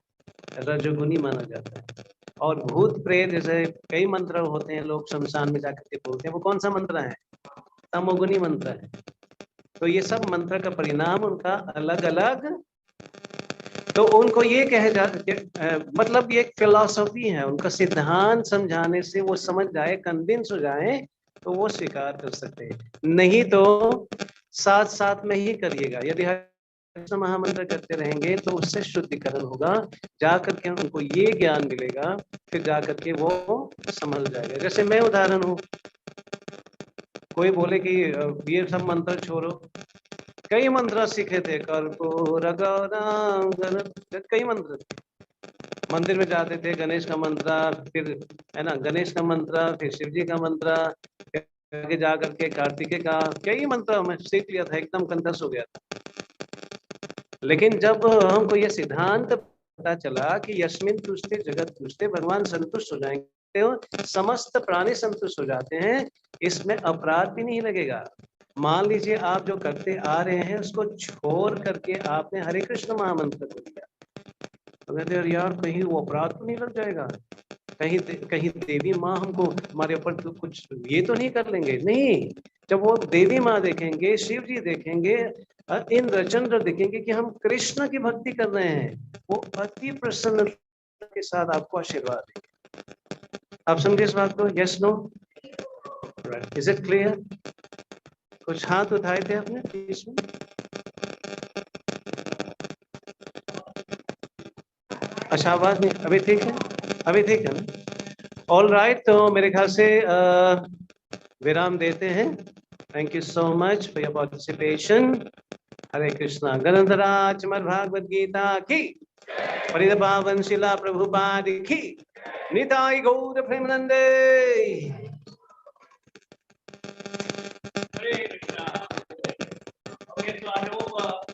रजोगुणी माना जाता है। और भूत प्रेत जैसे कई मंत्र होते हैं, लोग शमशान में जाकर के बोलते हैं, वो कौन सा मंत्र है? तमोगुणी मंत्र है। तो ये सब मंत्र का परिणाम उनका अलग अलग, तो उनको ये कहे मतलब ये एक फिलॉसफी है, उनका सिद्धांत समझाने से वो समझ जाए, कन्विंस हो जाए, तो वो स्वीकार कर सकते हैं। नहीं तो साथ साथ में ही करिएगा, यदि महामंत्र करते रहेंगे तो उससे शुद्धिकरण होगा, जाकर के उनको ये ज्ञान मिलेगा, फिर जाकर के वो संभल जाएगा। जैसे मैं उदाहरण हूँ, कोई बोले कि ये सब मंत्र छोड़ो, कई मंत्र सीखे थे, कर्पूर गौरम, कई मंत्र थे। मंदिर में जाते थे, गणेश का मंत्र, फिर है ना गणेश का मंत्र, फिर शिव जी का मंत्र, आगे जा करके कार्तिकेय का, कई मंत्र मैं सीख लिया था, एकदम कंठस्थ हो गया था। लेकिन जब हमको ये सिद्धांत पता चला कि यस्मिन तुष्टे जगत तुष्टे, भगवान संतुष्ट हो जाएंगे, समस्त प्राणी संतुष्ट हो जाते हैं, इसमें अपराध भी नहीं लगेगा। मान लीजिए आप जो करते आ रहे हैं उसको छोड़ करके आपने हरे कृष्ण महामंत्र को दिया, तो कहते यार कहीं वो अपराध तो नहीं लग जाएगा, कहीं देवी माँ हमको हमारे ऊपर तो कुछ ये तो नहीं कर लेंगे? नहीं, जब वो देवी माँ देखेंगे, शिव जी देखेंगे, इंद्र चंद्र देखेंगे कि हम कृष्ण की भक्ति कर रहे हैं, वो अति प्रसन्नता के साथ आपको आशीर्वाद देंगे। आप समझे इस बात को? Yes no? Is it clear? कुछ हाथ उठाए थे आपने इसमें? अच्छा, आवाज नहीं? अभी ठीक है? अभी ठीक है ना? ऑल राइट, तो मेरे ख्याल से विराम देते हैं। Thank you so much for your participation. Hare Krishna. गणधराज भागवत गीता की, परिद पावन शिला प्रभुपाद की, निताई गौर प्रेमानंदे। हरे Krishna. Okay, so I hope